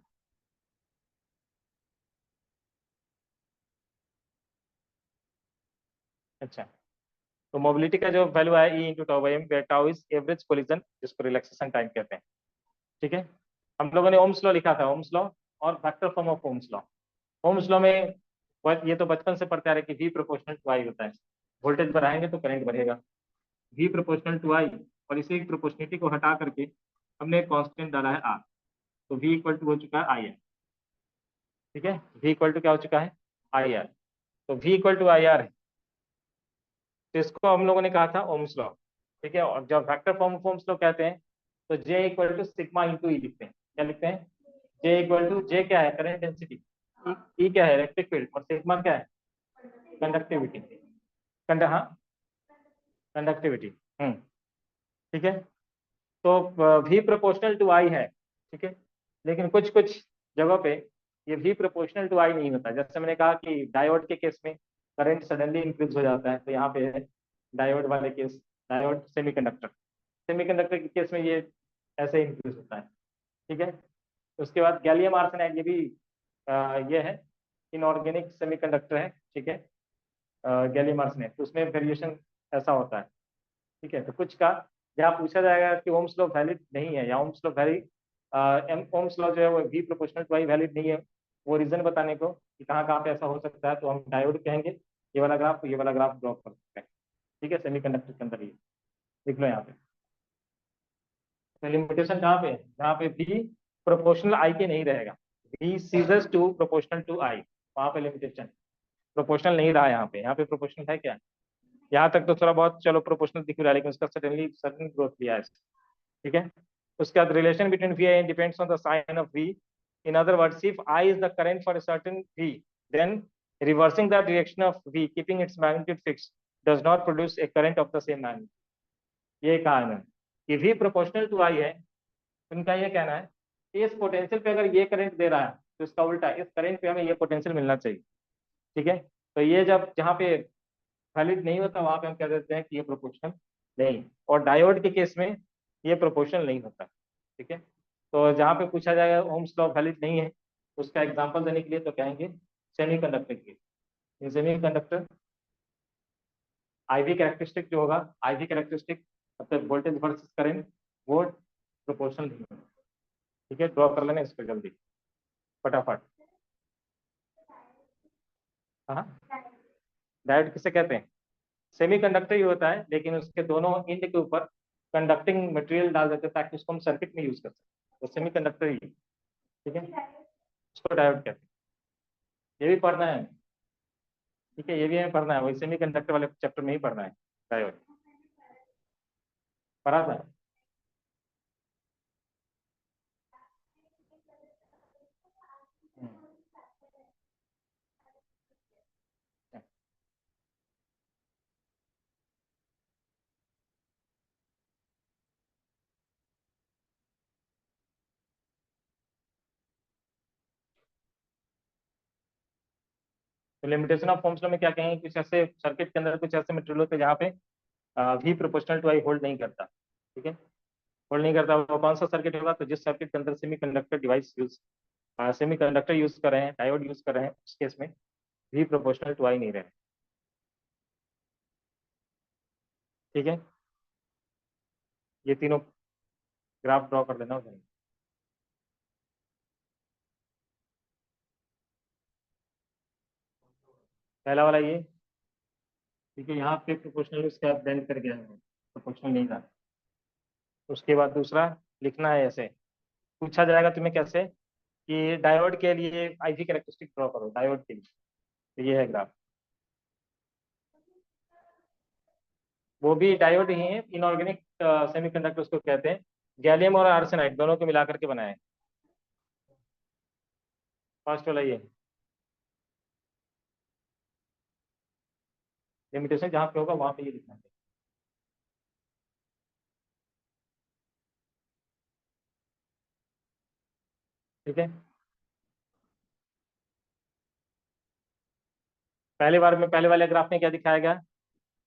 अच्छा, तो मोबिलिटी का जो वैल्यू है E into tau by M, tau is average collision जिसको रिलैक्सेशन टाइम कहते हैं। ठीक है, हम लोगों ने ओम्स लॉ लिखा था, ओम्स लॉ और factor form of Ohm's law. Ohm's law में ये तो बचपन से पढ़ते आ रहे कि वी प्रोपोर्शनल टू आई होता है, वोल्टेज बढ़ाएंगे तो करंट बढ़ेगा, वी प्रोपोर्शनल टू आई, और इसी प्रोपोर्शनलिटी को हटा करके हमने एक कांस्टेंट डाला है आर, तो वी इक्वल टू हो चुका है आई आर। ठीक है, वी इक्वल टू क्या हो चुका है आई आर, तो V equal to I R है, तो इसको हम लोगों ने कहा था ओम्स लॉ। ठीक है, और जब factor form of Ohm's law कहते हैं तो J equal to sigma into ई लिखते हैं, क्या लिखते हैं, जे इक्वल टू, जे क्या है करंट डेंसिटी, ई क्या है इलेक्ट्रिक फील्ड, और सिग्मा क्या है कंडक्टिविटी, हाँ कंडक्टिविटी। ठीक है, तो वी प्रोपोर्शनल टू आई है। ठीक है, लेकिन कुछ कुछ जगहों पे ये वी प्रोपोर्शनल टू आई नहीं होता, जैसे मैंने कहा कि डायोड के केस में करंट सडनली इंक्रीज हो जाता है, तो यहाँ पे है डायोड वाले केस, डायोड सेमीकंडक्टर, सेमीकंडक्टर के केस में ये ऐसे इंक्रीज होता है। ठीक है, उसके बाद गैलियम आर्सेनाइड, ये भी ये है इनऑर्गेनिक सेमीकंडक्टर है। ठीक है, गैलियम आर्सेनाइड, तो उसमें वेरिएशन ऐसा होता है। ठीक है, तो कुछ का जहाँ पूछा जाएगा कि ओम्स लॉ वैलिड नहीं है या Ohm's law valid, Ohm's law जो है वो V proportional to I valid नहीं है, वो रीजन बताने को कि कहाँ कहाँ पे ऐसा हो सकता है, तो हम डायोड कहेंगे, ये वाला ग्राफ, ये वाला ग्राफ ड्रॉ कर सकते हैं। ठीक है, सेमीकंडक्टर के अंदर ये लिख लो यहाँ पे, तो लिमिटेशन कहाँ पे है, जहाँ पे वी प्रोपोर्शनल आई के नहीं रहेगा, वी सीजर्स टू प्रोपोर्शनल टू आई, वहाँ पे लिमिटेशन, प्रोपोर्शनल नहीं रहा यहाँ पे प्रोपोर्शनल है क्या, यहाँ तक तो थोड़ा बहुत चलो प्रोपोर्शनल दिख रहा है, लेकिन उसका सडनली सडन ग्रोथ लिया है। ठीक है, उसके बाद relation between V I depends on the sign of V, in other words if I is the current for a certain v, then reversing the direction of v keeping its magnitude fixed does not produce a current of the same magnitude। ये कहा है मैंने कि v proportional to i है, उनका ये कहना है कि इस पोटेंशियल पे अगर ये करंट दे रहा है तो इसका उल्टा इस करंट पे हमें ये पोटेंशियल मिलना चाहिए। ठीक है, तो ये जब जहाँ पे वैलिड नहीं होता वहां पे हम कह देते हैं कि ये प्रोपोर्शनल नहीं, और डायोड के केस में ये प्रोपोर्शनल नहीं होता। ठीक है, तो जहाँ पे पूछा जाएगा ओम्स लॉ वैलिड नहीं है, उसका एग्जांपल देने के लिए तो कहेंगे सेमीकंडक्टर के, इन सेमीकंडक्टर आईवी कैरेक्टरिस्टिक जो होगा, आईवी कैरेक्टरिस्टिक मतलब वोल्टेज वर्सेस करंट, वो प्रोपोर्शनल नहीं होगा। ठीक है, ड्रॉ कर लेना इसको जल्दी फटाफट। हाँ, डायोड किसे कहते हैं, सेमीकंडक्टर ही होता है, लेकिन उसके दोनों एंड के ऊपर कंडक्टिंग मटेरियल डाल देते हैं ताकि उसको हम सर्किट में यूज कर सकें, तो सेमीकंडक्टर ही है। ठीक है, उसको डायोड कहते हैं, ये भी पढ़ना है। ठीक है, ये भी हमें पढ़ना है, वही सेमीकंडक्टर वाले चैप्टर में ही पढ़ना है डायोड, पढ़ा था। तो लिमिटेशन ऑफ फॉर्म्स में क्या कहेंगे, कुछ ऐसे सर्किट के अंदर कुछ ऐसे मटेरियल होते हैं जहाँ पे V proportional to I hold नहीं करता। ठीक है, होल्ड नहीं करता, वो कौन सा सर्किट होगा? तो जिस सर्किट के अंदर semiconductor device use, semiconductor use कर रहे हैं, डायोड यूज कर रहे हैं, उस केस में भी प्रोपोर्शनल टू आई नहीं रहे। ठीक है, ये तीनों ग्राफ ड्रॉ कर देना उधर। पहला वाला ये, ठीक है, यहाँ पे प्रोपोर्शनल उसका ब्लेंड कर गया है, प्रोपोर्शनल नहीं था। उसके बाद दूसरा लिखना है ऐसे, पूछा जाएगा तुम्हें कैसे कि डायोड के लिए आईवी कैरेक्टरिस्टिक ड्रॉ करो डायोड के लिए, तो ये है ग्राफ। वो भी डायोड ही है, इनऑर्गेनिक सेमीकंडक्टर उसको कहते हैं, गैलियम और आर्सेनाइड दोनों को मिलाकर के बनाए। फर्स्ट वाला ये लिमिटेशन जहाँ पे होगा वहां पे ये लिखना है। ठीक है, पहले बार में पहले वाले ग्राफ में क्या दिखाया गया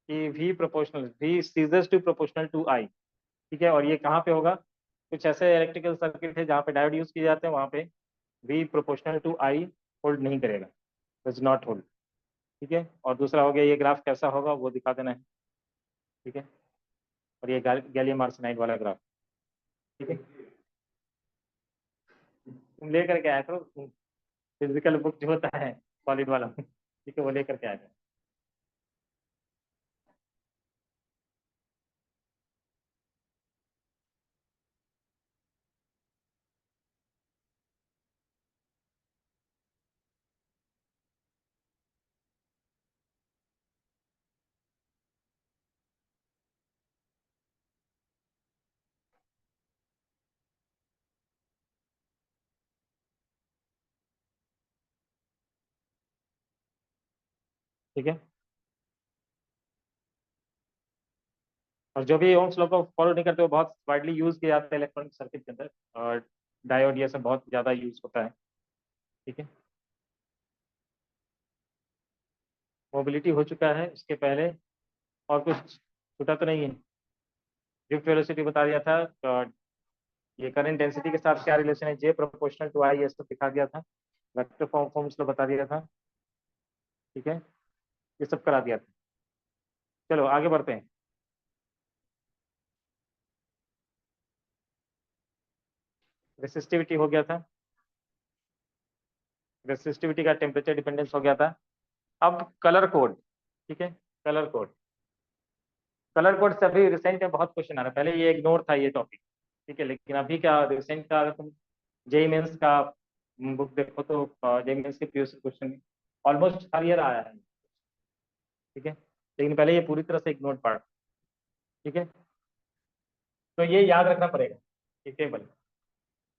कि V प्रोपोर्शनल, V सीजर्स टू प्रोपोर्शनल टू I। ठीक है, और ये कहाँ पे होगा? कुछ ऐसे इलेक्ट्रिकल सर्किट है जहाँ पे डायोड यूज किए जाते हैं, वहाँ पे V proportional to I hold नहीं करेगा, डज नॉट होल्ड। ठीक है, और दूसरा हो गया ये ग्राफ कैसा होगा वो दिखा देना है। ठीक है, और ये गैलियम आर्सेनाइड वाला ग्राफ। ठीक है, तुम लेकर के आया करो फिजिकल बुक जो होता है सॉलिड वाला, ठीक है, वो लेकर के आया करो। ठीक है, और जो भी ओम्स लॉ को फॉलो नहीं करते वो बहुत वाइडली यूज किया जाता है इलेक्ट्रॉनिक सर्किट के अंदर, और डायोड ये सब बहुत ज्यादा यूज होता है। ठीक है, मोबिलिटी हो चुका है, इसके पहले और कुछ छूटा तो नहीं है? ड्रिफ्ट वेलोसिटी बता दिया था, और ये करंट डेंसिटी के साथ क्या रिलेशन है, जे प्रोपोर्शनल टू आई, ये सब दिखा दिया था। वेक्टर फॉर्म्स लो बता दिया था। ठीक है, ये सब करा दिया था। चलो आगे बढ़ते हैं। रेसिस्टिविटी हो गया था, रेसिस्टिविटी का टेम्परेचर डिपेंडेंस हो गया था। अब कलर कोड। ठीक है, कलर कोड, कलर कोड से अभी रिसेंट में बहुत क्वेश्चन आ रहा है, पहले ये इग्नोर था ये टॉपिक। ठीक है, लेकिन अभी क्या रिसेंट का, अगर तुम जेई मेंस का बुक देखो तो जेई मेंस के प्रीवियस क्वेश्चन ऑलमोस्ट हर ईयर आया है। ठीक है, लेकिन पहले ये पूरी तरह से इग्नोर पार्ट। ठीक है, तो ये याद रखना पड़ेगा, ये टेबल।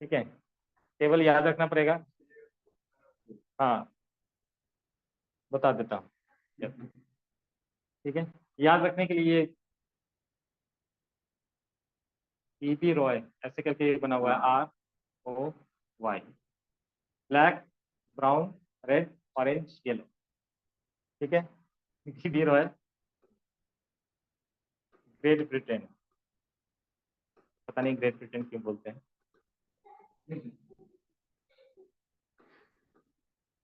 ठीक है, टेबल याद रखना पड़ेगा। हाँ, बता देता हूँ। ठीक है, याद रखने के लिए पीपी रॉय ऐसे करके बना हुआ है, ROY, black, brown, red, orange, yellow. ठीक है, पीपी रॉय, ग्रेट ब्रिटेन, पता नहीं ग्रेट ब्रिटेन क्यों बोलते हैं।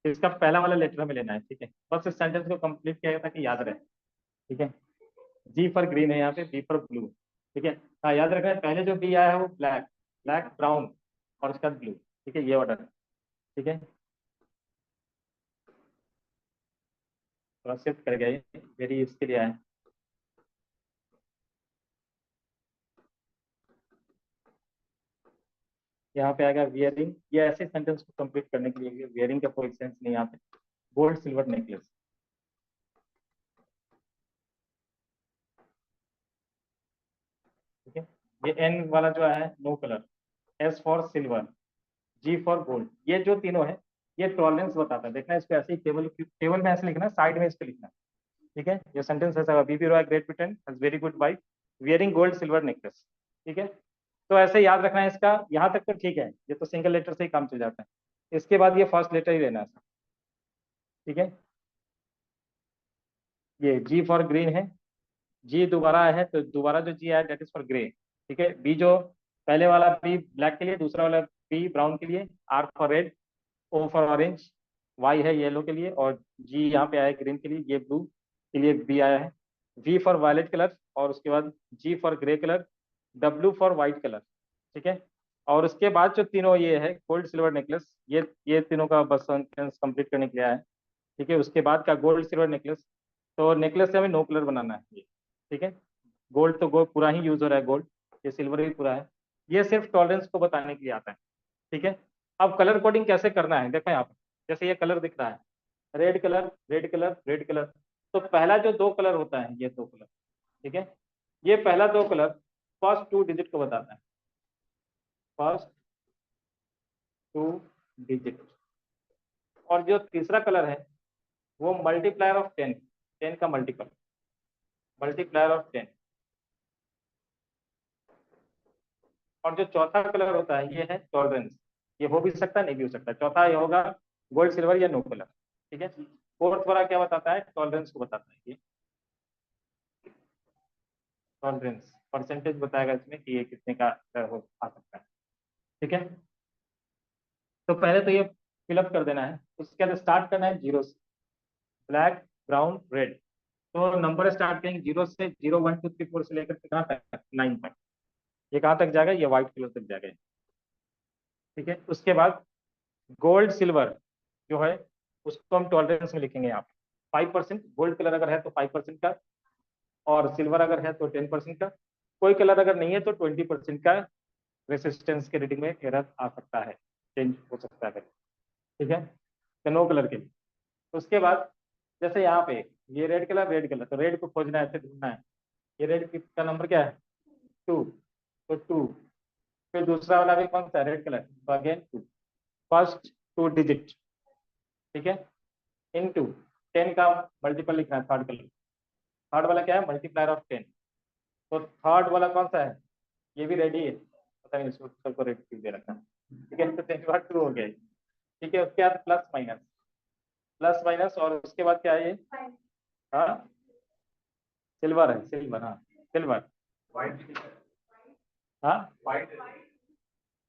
इसका पहला वाला लेटर हमें लेना है। ठीक है, बस इस सेंटेंस को कंप्लीट किया ताकि याद रहे। ठीक है, जी फॉर ग्रीन है यहाँ पे, बी फॉर ब्लू। ठीक है, हाँ याद रखना है, पहले जो बी आया है वो ब्लैक, ब्लैक ब्राउन और उसका ब्लू। ठीक है, ये ऑर्डर है। ठीक है, थोड़ा शिफ्ट कर गया ये, मेरी इसके लिए आया। यहाँ पे आएगा वियरिंग, ये ऐसे सेंटेंस को कंप्लीट करने के लिए वियरिंग का कोई सेंस नहीं यहाँ पे। Gold silver necklace. ठीक है, ये एन वाला जो है no colour, S for silver, G for gold, ये जो तीनों है ये टॉलरेंस बताता है। देखना इसको ऐसे ही टेबल टेबल में ऐसे लिखना है, साइड में इसको लिखना है। ठीक है, ये सेंटेंस ऐसा होगा, B B Roy Great Britain has very good wife wearing gold silver necklace. ठीक है, तो ऐसे याद रखना है इसका, यहाँ तक तो ठीक है, ये तो सिंगल लेटर से ही काम चल जाता है। इसके बाद ये फर्स्ट लेटर ही लेना है। ठीक है, ये जी फॉर ग्रीन है, जी दोबारा है तो दोबारा जो जी आया दैट इज फॉर ग्रे। ठीक है, बी जो पहले वाला बी ब्लैक के लिए, दूसरा वाला बी ब्राउन के लिए, R for red, O for orange, Y है येलो के लिए, और जी यहाँ पे आया है ग्रीन के लिए, ये ब्लू के लिए बी आया है, वी फॉर वायलेट कलर, और उसके बाद G for grey colour, W for white colour. ठीक है। और उसके बाद जो तीनों ये है गोल्ड सिल्वर नेकलेस, ये तीनों का बस कंप्लीट करने के लिए आया है। ठीक है। उसके बाद का गोल्ड सिल्वर नेकलेस, तो नेकलेस से हमें नो कलर बनाना है ये। ठीक है। गोल्ड तो गोल्ड पूरा ही यूज हो रहा है गोल्ड, ये सिल्वर भी पूरा है। ये सिर्फ टॉलरेंस को बताने के लिए आता है। ठीक है। अब कलर कोडिंग कैसे करना है देखो यहाँ पर, जैसे ये कलर दिख रहा है, red colour red colour red colour, तो पहला जो दो कलर होता है ये दो कलर। ठीक है। ये पहला दो कलर फर्स्ट टू डिजिट को बताता है, फर्स्ट टू डिजिट। और जो तीसरा कलर है वो मल्टीप्लायर ऑफ 10, 10 का मल्टीपल, मल्टीप्लायर ऑफ 10। और जो चौथा कलर होता है ये है टॉलरेंस, ये हो भी सकता है नहीं भी हो सकता, चौथा ये होगा गोल्ड सिल्वर या नो कलर। ठीक है। फोर्थ वाला क्या बताता है, टॉलरेंस को बताता है ये, टॉलरेंस परसेंटेज बताएगा इसमें कि ये कितने का हो आ सकता है। ठीक है। तो पहले तो ये फिलअप कर देना है, उसके बाद स्टार्ट करना है जीरो से, ब्लैक ब्राउन रेड। तो नंबर स्टार्ट करेंगे जीरो से, 0 1 2 3 4 से लेकर के कहाँ तक, 9 तक। ये कहाँ तक जाएगा, ये व्हाइट कलर तक जाएगा। ठीक है। उसके बाद गोल्ड सिल्वर जो है उसको हम टॉलरेंस में लिखेंगे यहाँ पे 5%, गोल्ड कलर अगर है तो 5% का, और सिल्वर अगर है तो 10% का, कोई कलर अगर नहीं है तो 20% का रेसिस्टेंस के रीडिंग में एरर आ सकता है, चेंज हो सकता है। ठीक है। तो नो कलर के लिए। उसके बाद जैसे यहाँ पे ये रेड कलर, तो रेड को खोजना है, ऐसे ढूंढना है, ये रेड का नंबर क्या है, 2, तो 2। फिर दूसरा वाला भी कौन सा है, रेड कलर, तो अगेन 2, फर्स्ट टू डिजिट। ठीक है। इनटू 10 का मल्टीपल लिखना है, थर्ड कलर, थर्ड वाला क्या है, मल्टीप्लायर ऑफ 10। तो थर्ड वाला कौन सा है, ये भी रेडी है, पता नहीं इसको सबको रेड क्यों दे रखा है। ठीक है। तो 10 बार 2 हो गया। ठीक है। उसके बाद प्लस माइनस, प्लस माइनस, और उसके बाद क्या है ये, हाँ सिल्वर है, सिल्वर, हाँ सिल्वर, हाँ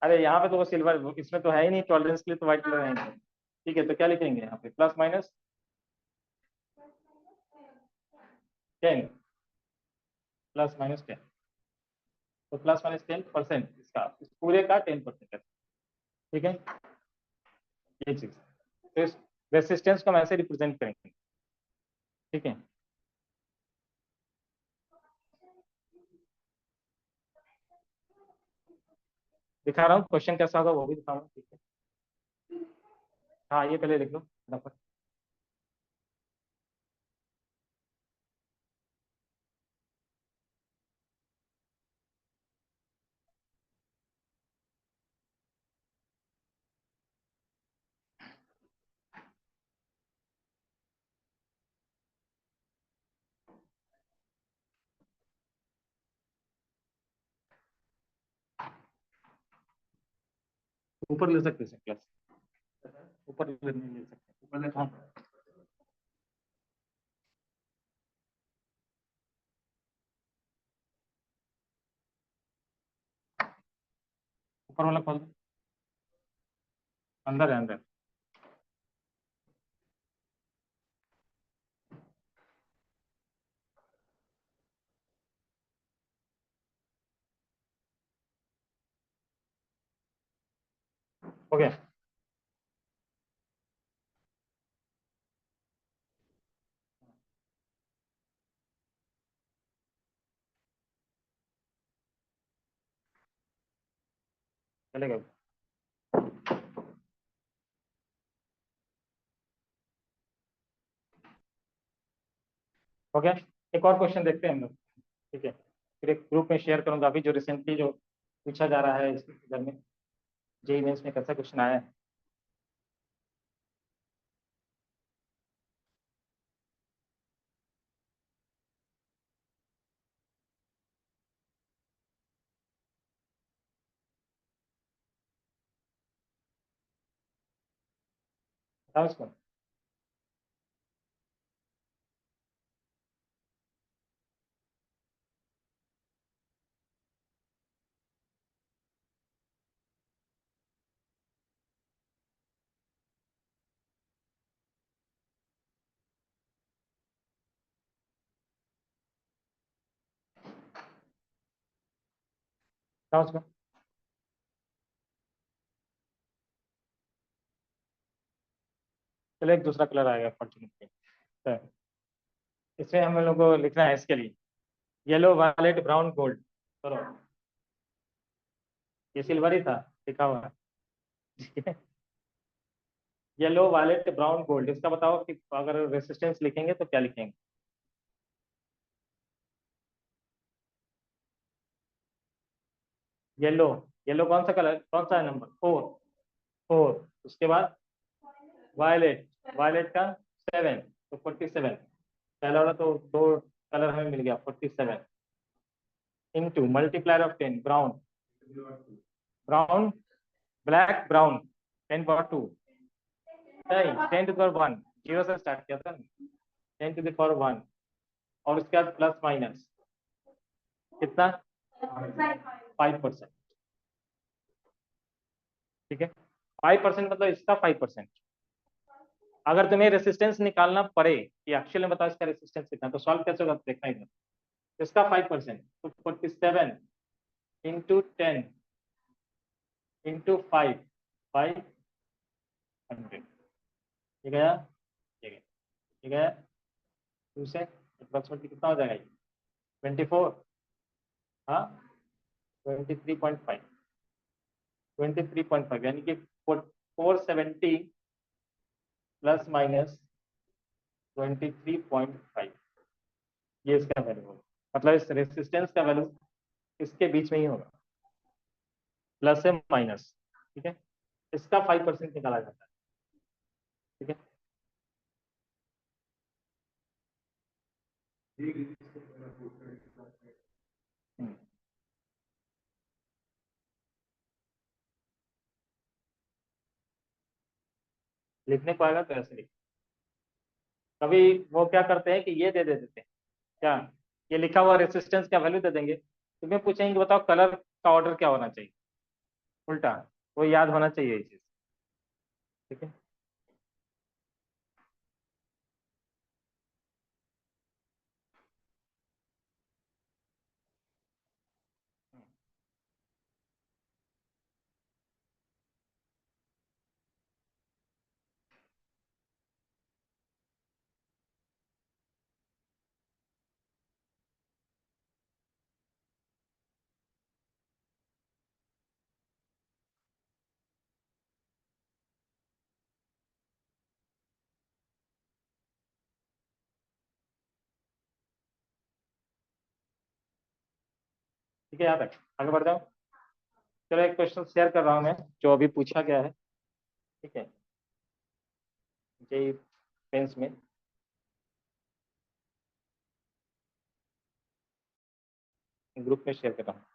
अरे यहाँ पे तो वो सिल्वर, इसमें तो है ही नहीं टॉलरेंस के लिए, तो व्हाइट कलर है ही नहीं। ठीक है। तो क्या लिखेंगे यहाँ पे, प्लस माइनस 10, प्लस माइनस 10, तो प्लस माइनस 10% इसका, इस पूरे का 10% है। ठीक है। ये चीज, तो इस रेसिस्टेंस को हम ऐसे रिप्रेजेंट करेंगे। ठीक है। दिखा रहा हूँ क्वेश्चन कैसा होगा वो भी दिखाऊंगा। ठीक है। हाँ ये पहले लिख लो फटाफट। ऊपर ले सकते हैं क्लास, ऊपर ले सकते हैं, हाँ ऊपर वाला खोल दो, अंदर है अंदर। हो गया। चलेगा। हो गया। एक और क्वेश्चन देखते हैं हम लोग। ठीक है। फिर एक ग्रुप में शेयर करूंगा अभी, जो रिसेंटली जो पूछा जा रहा है इसके घर में, जेई मेंस में कैसा क्वेश्चन आया है। बताओ इसको। समझ में? चलो एक दूसरा कलर आएगा फॉर्चुनेटली। तो इसमें हम लोग को लिखना है इसके लिए येलो वायलेट ब्राउन गोल्ड। चलो ये सिल्वर ही था लिखा हुआ है। येलो वायलेट ब्राउन गोल्ड, इसका बताओ कि अगर रेसिस्टेंस लिखेंगे तो क्या लिखेंगे? येलो, येलो कौन सा कलर, कौन सा है नंबर? 4। 4। उसके बाद वायलेट, वायलेट का 7, तो 47। पहला वाला तो दो कलर हमें मिल गया 47 into multiplier of 10 brown, brown black brown 10 power 2, नहीं 10 to the 1, जीरो से स्टार्ट किया था ना, 10 to the 1 और उसके बाद प्लस माइनस कितना? 5%। ठीक है, 5% मतलब इसका 5%। अगर तुम्हें रेसिस्टेंस निकालना पड़े कि एक्चुअली में बताओ इसका रेसिस्टेंस कितना, तो सॉल्व कैसे होगा देखना इधर। इसका 5% तो 47 into 10 into 5, 500। ये गया, ये गया, ये गया। 2 से अप्रोक्सीमेटली कितना हो जाएगा ये? 24। हाँ 23.5, 23.5 यानी कि 470 प्लस माइनस 23.5, ये इसका वैल्यू होगा। मतलब इस रेसिस्टेंस का वैल्यू इसके बीच में ही होगा, प्लस है माइनस। ठीक है, इसका 5% निकाला जाता है। ठीक है, हम्म, लिखने को आएगा तो ऐसे लिख। कभी वो क्या करते हैं कि ये दे देते हैं क्या, ये लिखा हुआ रेसिस्टेंस का वैल्यू दे देंगे, तुम्हें पूछेंगे बताओ कलर का ऑर्डर क्या होना चाहिए, उल्टा। वो याद होना चाहिए ये चीज। ठीक है, ठीक है, यहाँ तक आगे बढ़ जाओ। चलो एक क्वेश्चन शेयर कर रहा हूँ मैं जो अभी पूछा गया है। ठीक है, जे पेंस में ग्रुप में शेयर कर रहा हूँ।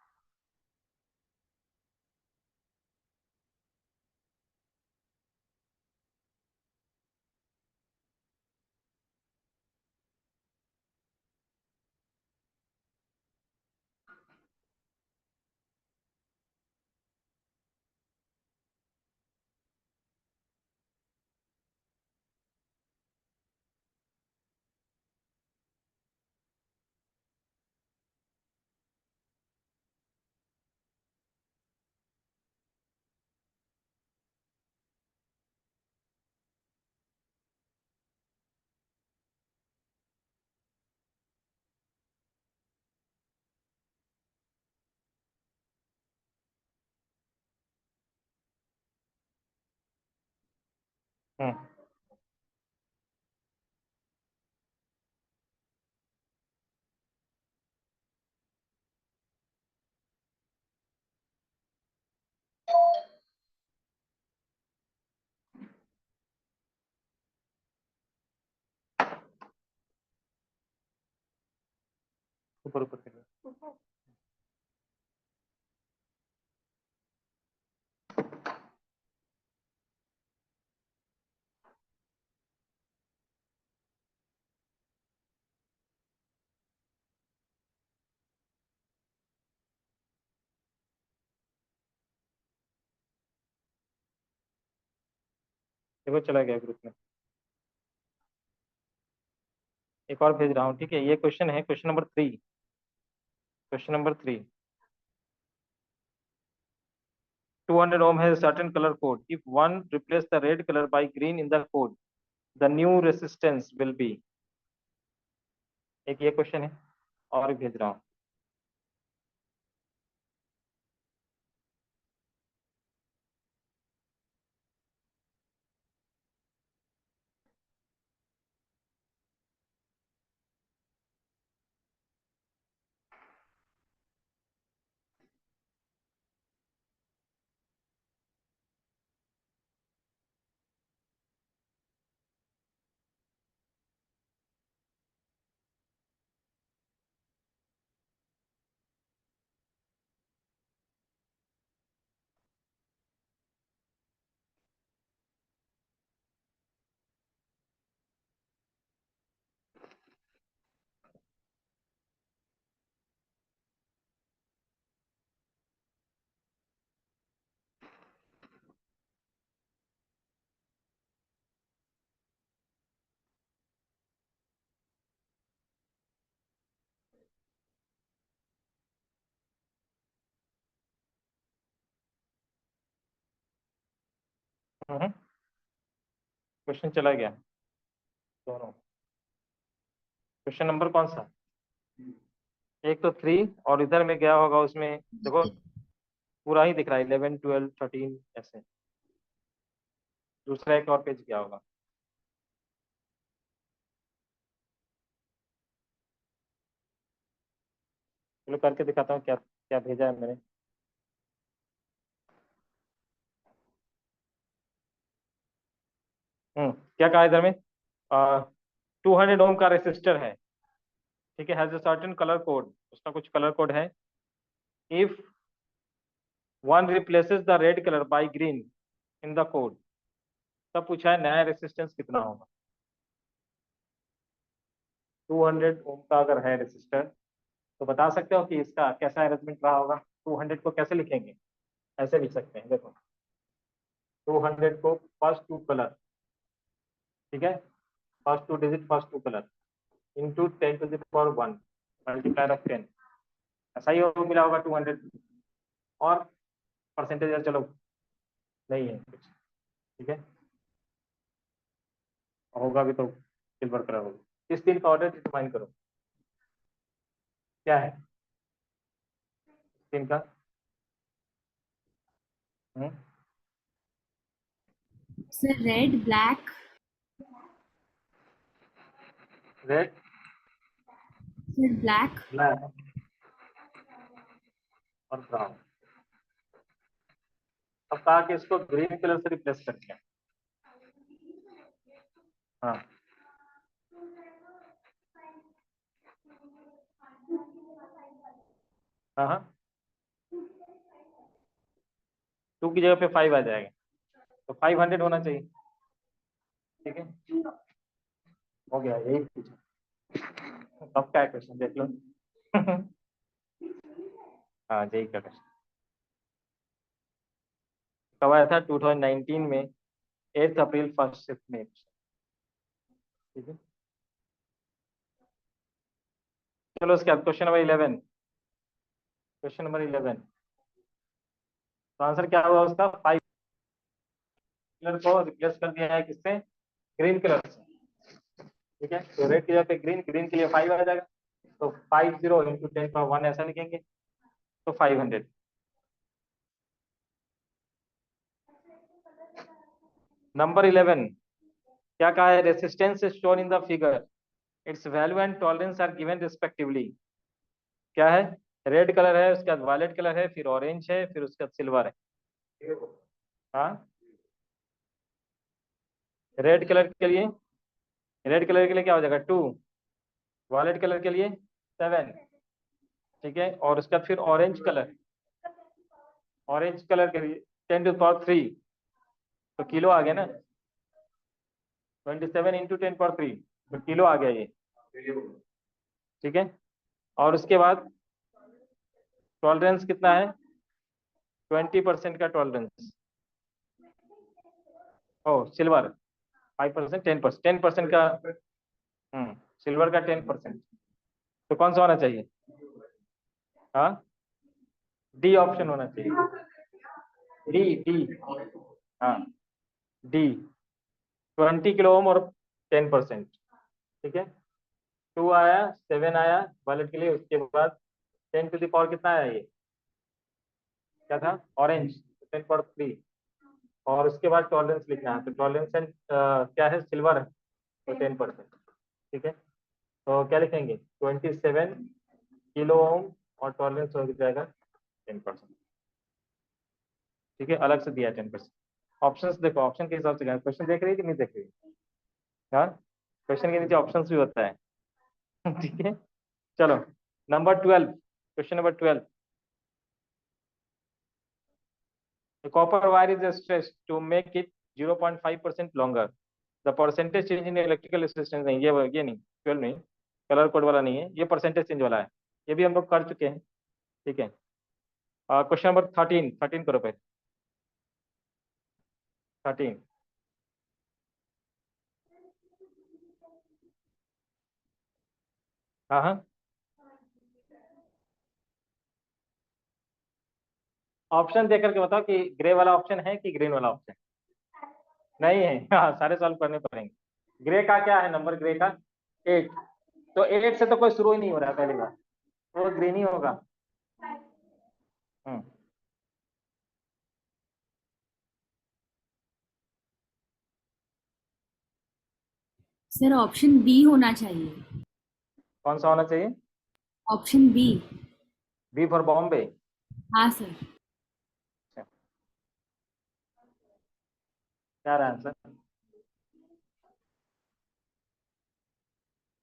हम्म, ऊपर ऊपर कर लो। देखो चला गया ग्रुप में। एक और भेज रहा हूँ। ठीक है, ये क्वेश्चन है question number 3। Question number 3, 200 ohm has a certain color code. If one replace the red color by green in the code, the new resistance will be. एक ये क्वेश्चन है और भेज रहा हूँ. क्वेश्चन चला गया दोनों. क्वेश्चन नंबर कौन सा? एक तो 3 और इधर में गया होगा उसमें देखो पूरा ही दिख रहा है 11 12 13 ऐसे. दूसरा एक और पेज गया होगा. चलो करके दिखाता हूँ क्या क्या भेजा है मैंने. क्या कहा इधर में? 200 ओम का रेसिस्टर है, ठीक है, has a certain colour code. उसका कुछ कलर कोड है. If one replaces the red colour by green in the code, तब पूछा है नया रेसिस्टेंस कितना होगा. 200 ओम का अगर है रेसिस्टर तो बता सकते हो कि इसका कैसा अरेंजमेंट रहा होगा. 200 को कैसे लिखेंगे? ऐसे लिख सकते हैं, देखो 200 को फर्स्ट टू कलर, ठीक है, first two digit first two colour into 10⁻1 multiplier of 10. ऐसा ही हो मिला होगा 200. और परसेंटेज चलो नहीं है कुछ, ठीक है, होगा भी तो सिल्वर कलर होगा. किस दिन का ऑर्डर डिटरमाइन करो. क्या है दिन का? Sir, red, black. Red Sir, black. Black और ब्राउन. अब कहा कि इसको ग्रीन कलर से रिप्लेस करके. हाँ हाँ हाँ, 2 की जगह पे 5 आ जाएगा तो 500 होना चाहिए, ठीक है. हो गया, यही पूछा. अब क्या क्वेश्चन देख लो. हाँ यही का क्वेश्चन कब आया था? 2019 में 8 अप्रैल 1 शिफ्ट में, ठीक है. चलो उसके बाद क्वेश्चन नंबर 11. क्वेश्चन नंबर 11 तो आंसर क्या हुआ उसका? 5 कलर को रिप्लेस कर दिया है किससे? ग्रीन कलर से, ठीक है. तो रेड की जगह पे ग्रीन, ग्रीन के लिए 5 आ जाएगा. तो 50 इंटू 10⁻1 ऐसा लिखेंगे तो 500. नंबर 11 क्या कहा है? Resistance is shown in the figure, its value and tolerance are given respectively. क्या है? रेड कलर है, उसके बाद वायलेट कलर है, फिर ऑरेंज है, फिर उसके बाद सिल्वर है. हाँ, रेड कलर के लिए, रेड कलर के लिए क्या हो जाएगा? 2. वायलेट कलर के लिए 7, ठीक है. और उसके बाद फिर ऑरेंज कलर, ऑरेंज कलर के लिए 10⁻3. तो किलो आ गया ना, 27 इंटू 10⁻3 तो किलो आ गया ये, ठीक है. और उसके बाद टॉलरेंस कितना है? 20% का टॉलरेंस. ओ सिल्वर 5%, 10%, 10% का. सिल्वर का 10%. तो कौन सा होना चाहिए? हाँ, डी ऑप्शन होना चाहिए. डी डी, हाँ डी, 20 किलो ओम और 10%, ठीक है। 2 आया, 7 आया वॉलेट के लिए, उसके बाद 10 टू द पावर कितना आया ये, क्या था, ऑरेंज, 10 पावर 3, और उसके बाद टॉलरेंस लिखना है, तो टॉलरेंस एंड क्या है, सिल्वर है, तो 10%, ठीक है। तो क्या लिखेंगे, 27 किलो ओम और टॉलरेंस हो जाएगा 10%, ठीक है, अलग से दिया 10%। ऑप्शंस देखो, ऑप्शन के हिसाब से क्वेश्चन देख रही है कि नहीं देख रही है, हाँ, क्वेश्चन के नीचे ऑप्शंस भी होता है। ठीक है, चलो number 12, question number 12। The copper wire is stretched to make it 0.5% longer. The percentage change in electrical resistance, नहीं ये नहीं, 12 नहीं, कलर कोड वाला नहीं है, ये परसेंटेज चेंज वाला है, ये भी हम लोग कर चुके हैं, ठीक है। क्वेश्चन नंबर 13, 13 करो पे, 13। हाँ हाँ, ऑप्शन देख करके बताओ कि ग्रे वाला ऑप्शन है कि ग्रीन वाला ऑप्शन नहीं है। हाँ, सारे सॉल्व करने पड़ेंगे। ग्रे का क्या है नंबर, ग्रे का 8, तो 8 से तो कोई शुरू ही नहीं हो रहा है पहली बार, तो ग्रीन ही होगा। हम्म, सर ऑप्शन बी होना चाहिए। कौन सा होना चाहिए, option B. B for Bombay. हाँ सर। क्या रहा है आंसर,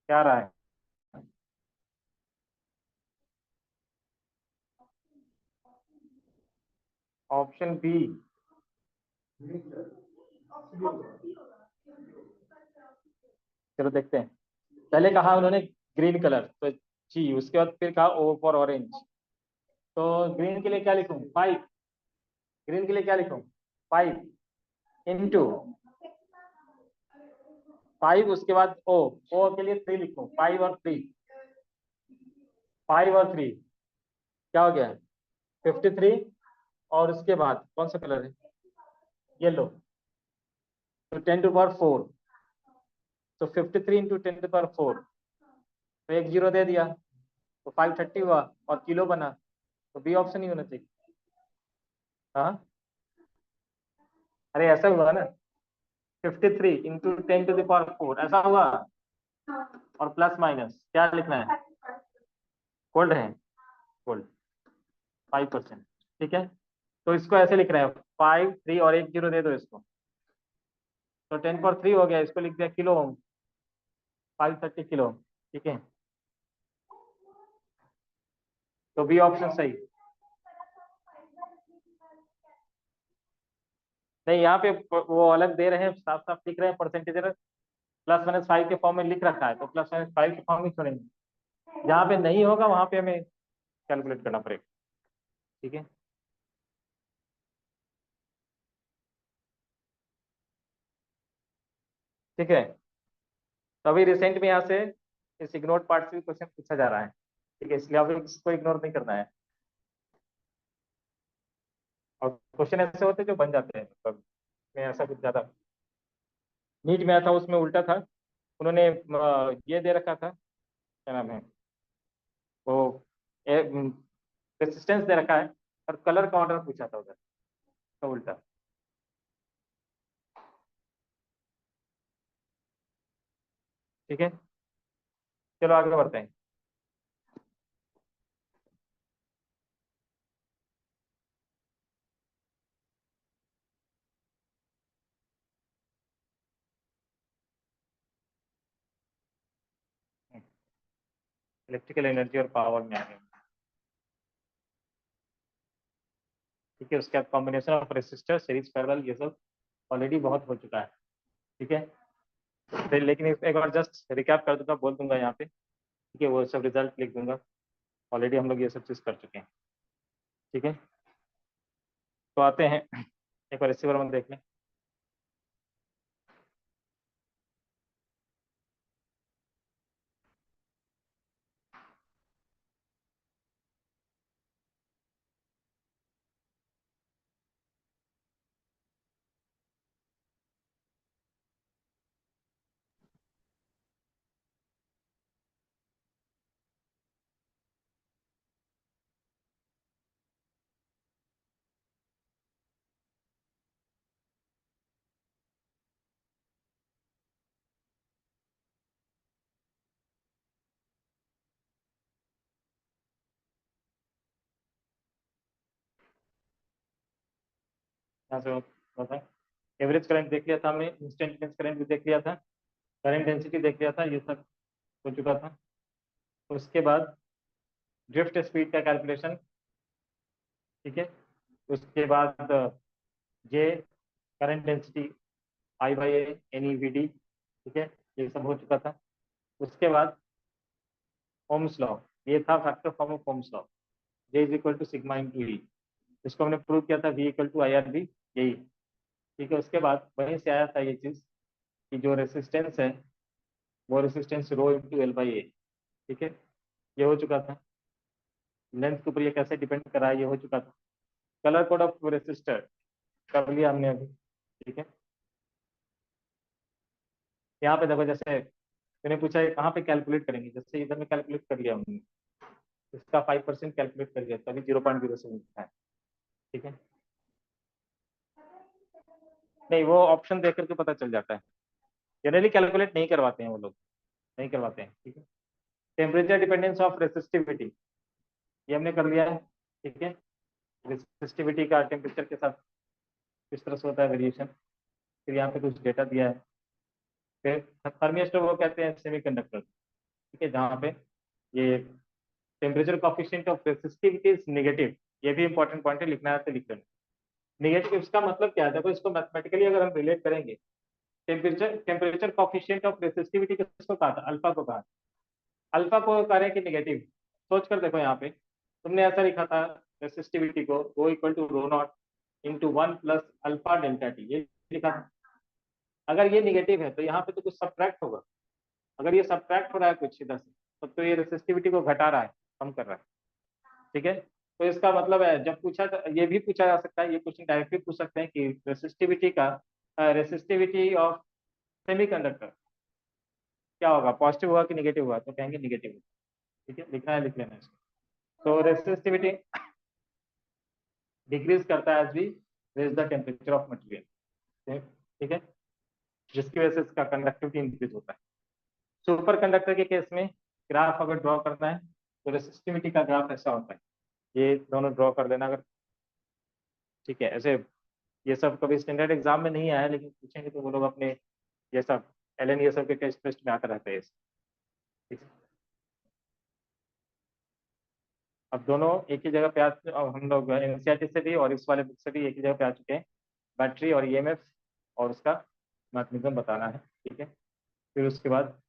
क्या रहा है, ऑप्शन बी। चलो देखते हैं, पहले कहा उन्होंने ग्रीन कलर, तो जी, उसके बाद फिर कहा ओ फॉर ऑरेंज, तो ग्रीन के लिए क्या लिखूं, 5, ग्रीन के लिए क्या लिखूं, 5 इंटू 5, उसके बाद ओ, ओ के लिए 3 लिखूं, 5 और 3, 5 और 3 क्या हो गया, 53, और उसके बाद कौन सा कलर है, येलो, तो 10 टू पावर 4, तो 53 इंटू 10 टू पावर 4, तो एक जीरो दे दिया, तो 530 हुआ और किलो बना, तो बी ऑप्शन ही होना चाहिए। हाँ, अरे ऐसा हुआ ना, 53 इंटू 10 टू द पावर 4 ऐसा हुआ, और प्लस माइनस क्या लिखना है, कोल्ड है, कोल्ड 5%, ठीक है। तो इसको ऐसे लिख रहे हैं, 5 3 और एक जीरो दे दो इसको, तो 10 पर 3 हो गया, इसको लिख दिया किलो ओम, 530 किलो, ठीक है, तो बी ऑप्शन सही। नहीं, यहाँ पे वो अलग दे रहे हैं, साफ साफ लिख रहे हैं परसेंटेज, +-5 के फॉर्म में लिख रखा है, तो +-5 के फॉर्म में छोड़ेंगे, जहाँ पे नहीं होगा वहां पे हमें कैलकुलेट करना पड़ेगा, ठीक है। ठीक है, तो अभी रिसेंट में यहाँ से इस इग्नोर्ड पार्ट से भी क्वेश्चन पूछा जा रहा है, ठीक है, इसलिए अब इसको इग्नोर नहीं करना है, और क्वेश्चन ऐसे होते हैं जो बन जाते हैं, मतलब में ऐसा कुछ ज्यादा, नीट में आया था उसमें उल्टा था, उन्होंने ये दे रखा था, क्या नाम है वो, रेसिस्टेंस दे रखा है, और कलर का ऑर्डर पूछा था उधर, तो उल्टा। ठीक है, चलो आगे बढ़ते हैं। इलेक्ट्रिकल एनर्जी और पावर में आगे, ठीक है, उसके बाद combination of resistor, series parallel, ये सब ऑलरेडी बहुत हो चुका है, ठीक है। फिर लेकिन एक बार जस्ट रिकैप कर दूंगा, बोल दूंगा यहाँ पे, ठीक है, वो सब रिजल्ट लिख दूंगा, ऑलरेडी हम लोग ये सब चीज कर चुके हैं, ठीक है। तो आते हैं, एक बार रिसीवर में देख लें। यहाँ से होता है। एवरेज करंट देख लिया था हमने, इंस्टेंटेनियस करंट भी देख लिया था, करंट डेंसिटी देख लिया था, ये सब हो चुका था। उसके बाद ड्रिफ्ट स्पीड का कैलकुलेशन, ठीक है। उसके बाद J current density I by N E V D, ठीक है, ये सब हो चुका था। उसके बाद ओम्स लॉ, ये था factor form of Ohm's law, J is equal to sigma into E, इसको हमने प्रूव किया था, V equal to I R B, यही, ठीक है। उसके बाद वहीं से आया था ये चीज कि जो रेसिस्टेंस है वो resistance rho into L by A, ठीक है, ये हो चुका था। लेंथ के ऊपर ये कैसे डिपेंड कर रहा है, ये हो चुका था। कलर कोड ऑफ रेसिस्टर कर लिया हमने अभी, ठीक है। यहाँ पे देखो, जैसे मैंने पूछा है कहाँ पे कैलकुलेट करेंगे, जैसे इधर में कैलकुलेट कर लिया हमने, इसका 5% कैलकुलेट कर लिया, तभी 0.07 लिखा है, ठीक है। नहीं, वो ऑप्शन देख करके पता चल जाता है, जनरली कैलकुलेट नहीं करवाते हैं वो लोग, नहीं करवाते हैं, ठीक है। टेम्परेचर डिपेंडेंस ऑफ रेसिस्टिविटी, ये हमने कर लिया है, ठीक है। रेसिस्टिविटी का टेम्परेचर के साथ किस तरह से होता है वेरिएशन, फिर यहाँ पे कुछ डेटा दिया है। फिर थर्मिस्टर वो कहते हैं सेमीकंडक्टर, ठीक है, जहाँ पे ये temperature coefficient of resistivity is negative, ये भी इंपॉर्टेंट पॉइंट है, लिखना है तो लिख लेना। नेगेटिव इसका मतलब क्या है, देखो इसको मैथमेटिकली अगर हम रिलेट करेंगे, टेम्परेचर कोफिशिएंट ऑफ रेसिस्टिविटी किसको कहा था, अल्फा को कहा, अल्फा को करें कि नेगेटिव, सोच कर देखो, यहाँ पे तुमने ऐसा लिखा था रेसिस्टिविटी को O equal to rho naught into 1 + α ΔT, ये लिखा था। अगर ये निगेटिव है तो यहाँ पे तो कुछ सब्ट्रैक्ट होगा, अगर ये सब्ट्रैक्ट हो रहा है कुछ इधर से, तो ये रेसिस्टिविटी को घटा रहा है, कम कर रहा है, ठीक है। तो इसका मतलब है, जब पूछा ये भी पूछा जा सकता है, ये क्वेश्चन डायरेक्टली पूछ सकते हैं कि रेसिस्टिविटी ऑफ सेमीकंडक्टर क्या होगा, पॉजिटिव होगा कि नेगेटिव होगा, तो कहेंगे नेगेटिव, ठीक है, लिखना है लिख लेना इसको। तो रेसिस्टिविटी डिक्रीज करता है as we raise the temperature of material, ठीक है, जिसकी वजह से इसका कंडक्टिविटी इंक्रीज होता है। सुपर कंडक्टर के केस में ग्राफ अगर ड्रॉ करना है तो रेसिस्टिविटी का ग्राफ ऐसा होता है, ये दोनों ड्रॉ कर लेना अगर, ठीक है। ऐसे ये सब कभी स्टैंडर्ड एग्जाम में नहीं आया, लेकिन पूछेंगे तो वो लोग अपने ये सब एलएन ये सब के टेस्ट टेस्ट में आकर रहते हैं, ठीक है। अब दोनों एक ही जगह पे अब हम लोग एनसीईआरटी से भी और इस वाले बुक से भी एक ही जगह पे आ चुके हैं, बैटरी और ईएमएफ और उसका मैकेनिज्म बताना है, ठीक है। फिर उसके बाद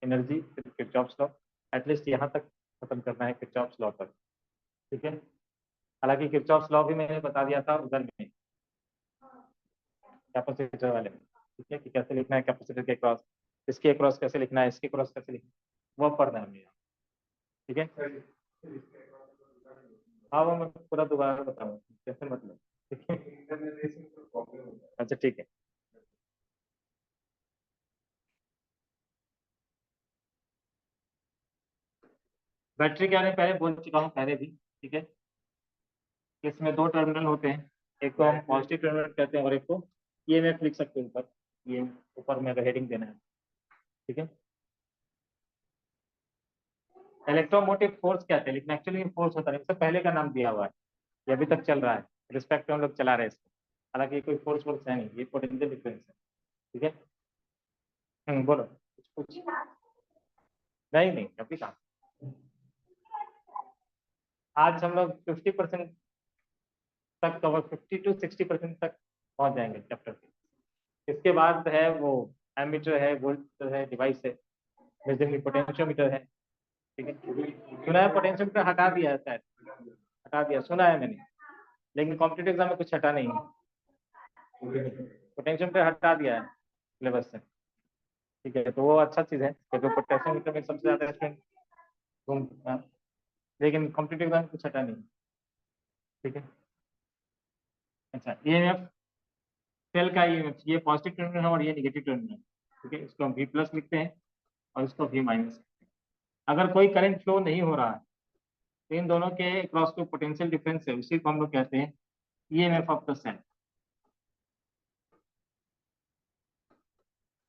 एनर्जी, फिर किरचॉफ्स लॉ, एटलीस्ट यहाँ तक खत्म करना है किरचॉफ्स लॉ तक, ठीक है। हालांकि किरचॉफ्स लॉ भी मैंने बता दिया था उधर में कैपेसिटर वाले में, ठीक है, कि कैसे लिखना है कैपेसिटर के क्रॉस, इसके क्रॉस कैसे लिखना है, इसके क्रॉस कैसे लिखना है, वो पढ़ना है हमें, ठीक है। हाँ, वो मैं पूरा दोबारा बताऊंगा, कैसे मतलब, ठीक है। अच्छा, ठीक है। बैटरी के बारे में पहले बोल चुका हूँ पहले भी, ठीक है। इसमें दो टर्मिनल होते हैं, एक को हम पॉजिटिव टर्मिनल कहते हैं और एक को ईएमएफ लिख सकते हैं ऊपर, ये ऊपर में हेडिंग देना है, ठीक है। इलेक्ट्रोमोटिव फोर्स कहते हैं, लेकिन एक्चुअली ये फोर्स होता है, इससे पहले का नाम दिया हुआ है, ये अभी तक चल रहा है, रिस्पेक्ट हम लोग चला रहे हैं इसको, हालांकि ये कोई फोर्स फोर्स है नहीं, ये पोटेंशियल डिफरेंस है, ठीक है। बोलो कुछ कुछ, नहीं नहीं अभी कहाँ, आज हम लोग 50% तक कवर, 50 to 60% तक पहुंच जाएंगे चैप्टर के। इसके बाद है वो एमीटर है, वोल्ट है, डिवाइस है, मेजरिंग पोटेंशियोमीटर है, ठीक है। सुना है पोटेंशियोमीटर हटा दिया है शायद, हटा दिया सुना है मैंने, लेकिन कॉम्पिटेटिव एग्जाम में कुछ हटा नहीं है, पोटेंशियोमीटर हटा दिया है सिलेबस से, ठीक है। तो वो अच्छा चीज है क्योंकि पोटेंशियोमीटर में सबसे ज्यादा स्टूडेंट घूम, लेकिन कॉम्पिटेटिव एग्जाम में कुछ हटा नहीं, ठीक है। अच्छा, ईएमएफ, सेल का ईएमएफ, ये पॉजिटिव टर्मिनल है और ये नेगेटिव टर्मिनल है, ठीक है। इसको हम V प्लस लिखते हैं और इसको V माइनस। अगर कोई करंट फ्लो नहीं हो रहा है तो इन दोनों के क्रॉस जो पोटेंशियल डिफरेंस है उसी को हम लोग कहते हैं ईएमएफ ऑफ द सेल,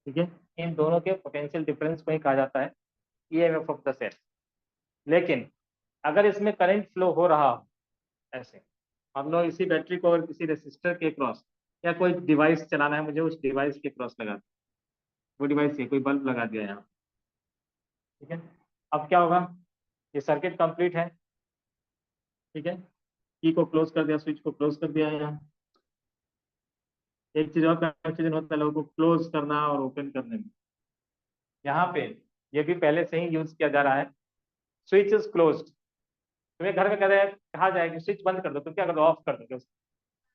ठीक है। इन दोनों के पोटेंशियल डिफरेंस को ही कहा जाता है ईएमएफ ऑफ द सेल। लेकिन अगर इसमें करंट फ्लो हो रहा हो, ऐसे हम लोग इसी बैटरी को अगर किसी रेसिस्टर के क्रॉस या कोई डिवाइस चलाना है मुझे, उस डिवाइस के क्रॉस लगा, वो डिवाइस है, कोई बल्ब लगा दिया यहाँ। ठीक है, अब क्या होगा, ये सर्किट कंप्लीट है। ठीक है, की को क्लोज कर दिया, स्विच को क्लोज कर दिया है यहाँ। एक चीज और कंफ्यूजन होता है लोगों को क्लोज करना और ओपन करने में। यहाँ पे ये भी पहले से ही यूज किया जा रहा है, स्विच इज क्लोज्ड। तुम्हें घर में कहा जाए कि स्विच बंद कर दो, तुम क्या कर दो, ऑफ कर दो।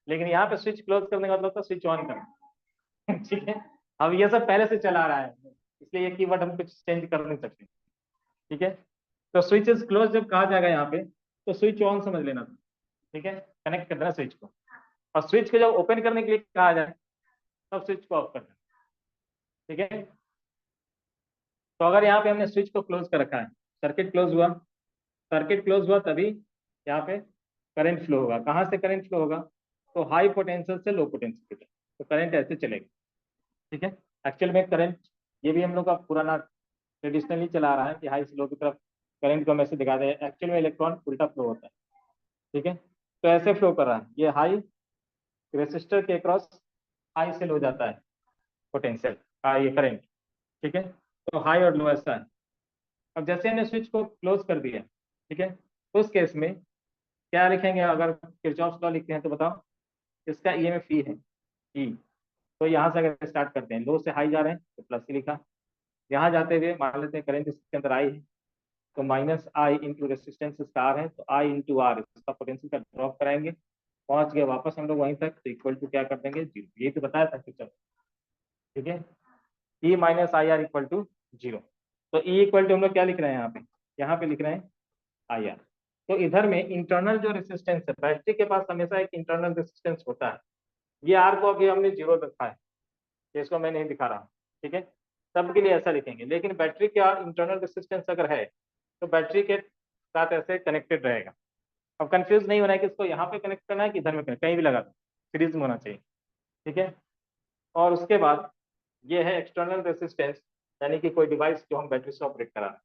लेकिन यहाँ पे स्विच क्लोज करने का मतलब था स्विच ऑन करना। ठीक है, अब ये सब पहले से चला रहा है, इसलिए ये कीवर्ड हम कुछ चेंज कर नहीं सकते। ठीक है, तो स्विच इज क्लोज जब कहा जाएगा यहाँ पे, तो स्विच ऑन समझ लेना था। ठीक है, कनेक्ट कर देना स्विच को, और स्विच को जब ओपन करने के लिए कहा जाए तब स्विच को ऑफ कर देना। ठीक है, तो अगर यहाँ पे हमने स्विच को क्लोज कर रखा है, सर्किट क्लोज हुआ, सर्किट क्लोज हुआ तभी यहाँ पे करंट फ्लो होगा। कहाँ से करंट फ्लो होगा, तो हाई पोटेंशियल से लो पोटेंशियल तक, तो करंट ऐसे चलेगा। ठीक है, एक्चुअल में करंट, ये भी हम लोग का पुराना ट्रेडिशनली चला रहा है कि हाई से लो की तरफ करंट को हम ऐसे दिखा हैं, एक्चुअल में इलेक्ट्रॉन उल्टा फ्लो होता है। ठीक है, तो ऐसे फ्लो कर रहा है, ये हाई रेसिस्टर के क्रॉस हाई से लो जाता है पोटेंशियल का ये करंट। ठीक है, तो हाई और लो ऐसा है। अब जैसे हमने स्विच को क्लोज कर दिया, ठीक है, उस केस में क्या लिखेंगे, अगर किरचॉफ लॉ लिखते हैं तो बताओ, इसका ईएमएफ ई है, ई। तो यहाँ से अगर स्टार्ट करते हैं, लो से हाई जा रहे हैं तो प्लस ही लिखा, यहाँ जाते हुए मान लेते हैं करंट इसके अंदर आई है, तो माइनस आई इंटू रेसिस्टेंस इसका आर है, तो आई इंटू आर इसका पोटेंशियल का ड्रॉप कराएंगे, पहुंच गए वापस हम लोग वहीं तक, तो इक्वल टू क्या कर देंगे, जीरो। ये तो बताया था कि चलो। ठीक है, E minus I R equal to zero. तो ई इक्वल टू हम लोग क्या लिख रहे हैं यहाँ पे लिख रहे हैं आई आर। तो इधर में इंटरनल जो रेसिस्टेंस है, बैटरी के पास हमेशा एक इंटरनल रेसिस्टेंस होता है, ये आर को अभी हमने जीरो रखा है, इसको मैं नहीं दिखा रहा हूँ। ठीक है, सबके लिए ऐसा लिखेंगे, लेकिन बैटरी का इंटरनल रेसिस्टेंस अगर है तो बैटरी के साथ ऐसे कनेक्टेड रहेगा। अब कंफ्यूज नहीं होना है कि इसको यहाँ पे कनेक्ट करना है कि इधर में कनेक्ट, कहीं भी लगा दो, सीरीज में होना चाहिए। ठीक है, और उसके बाद ये है एक्सटर्नल रेसिस्टेंस, यानी कि कोई डिवाइस जो हम बैटरी से ऑपरेट करा रहे हैं।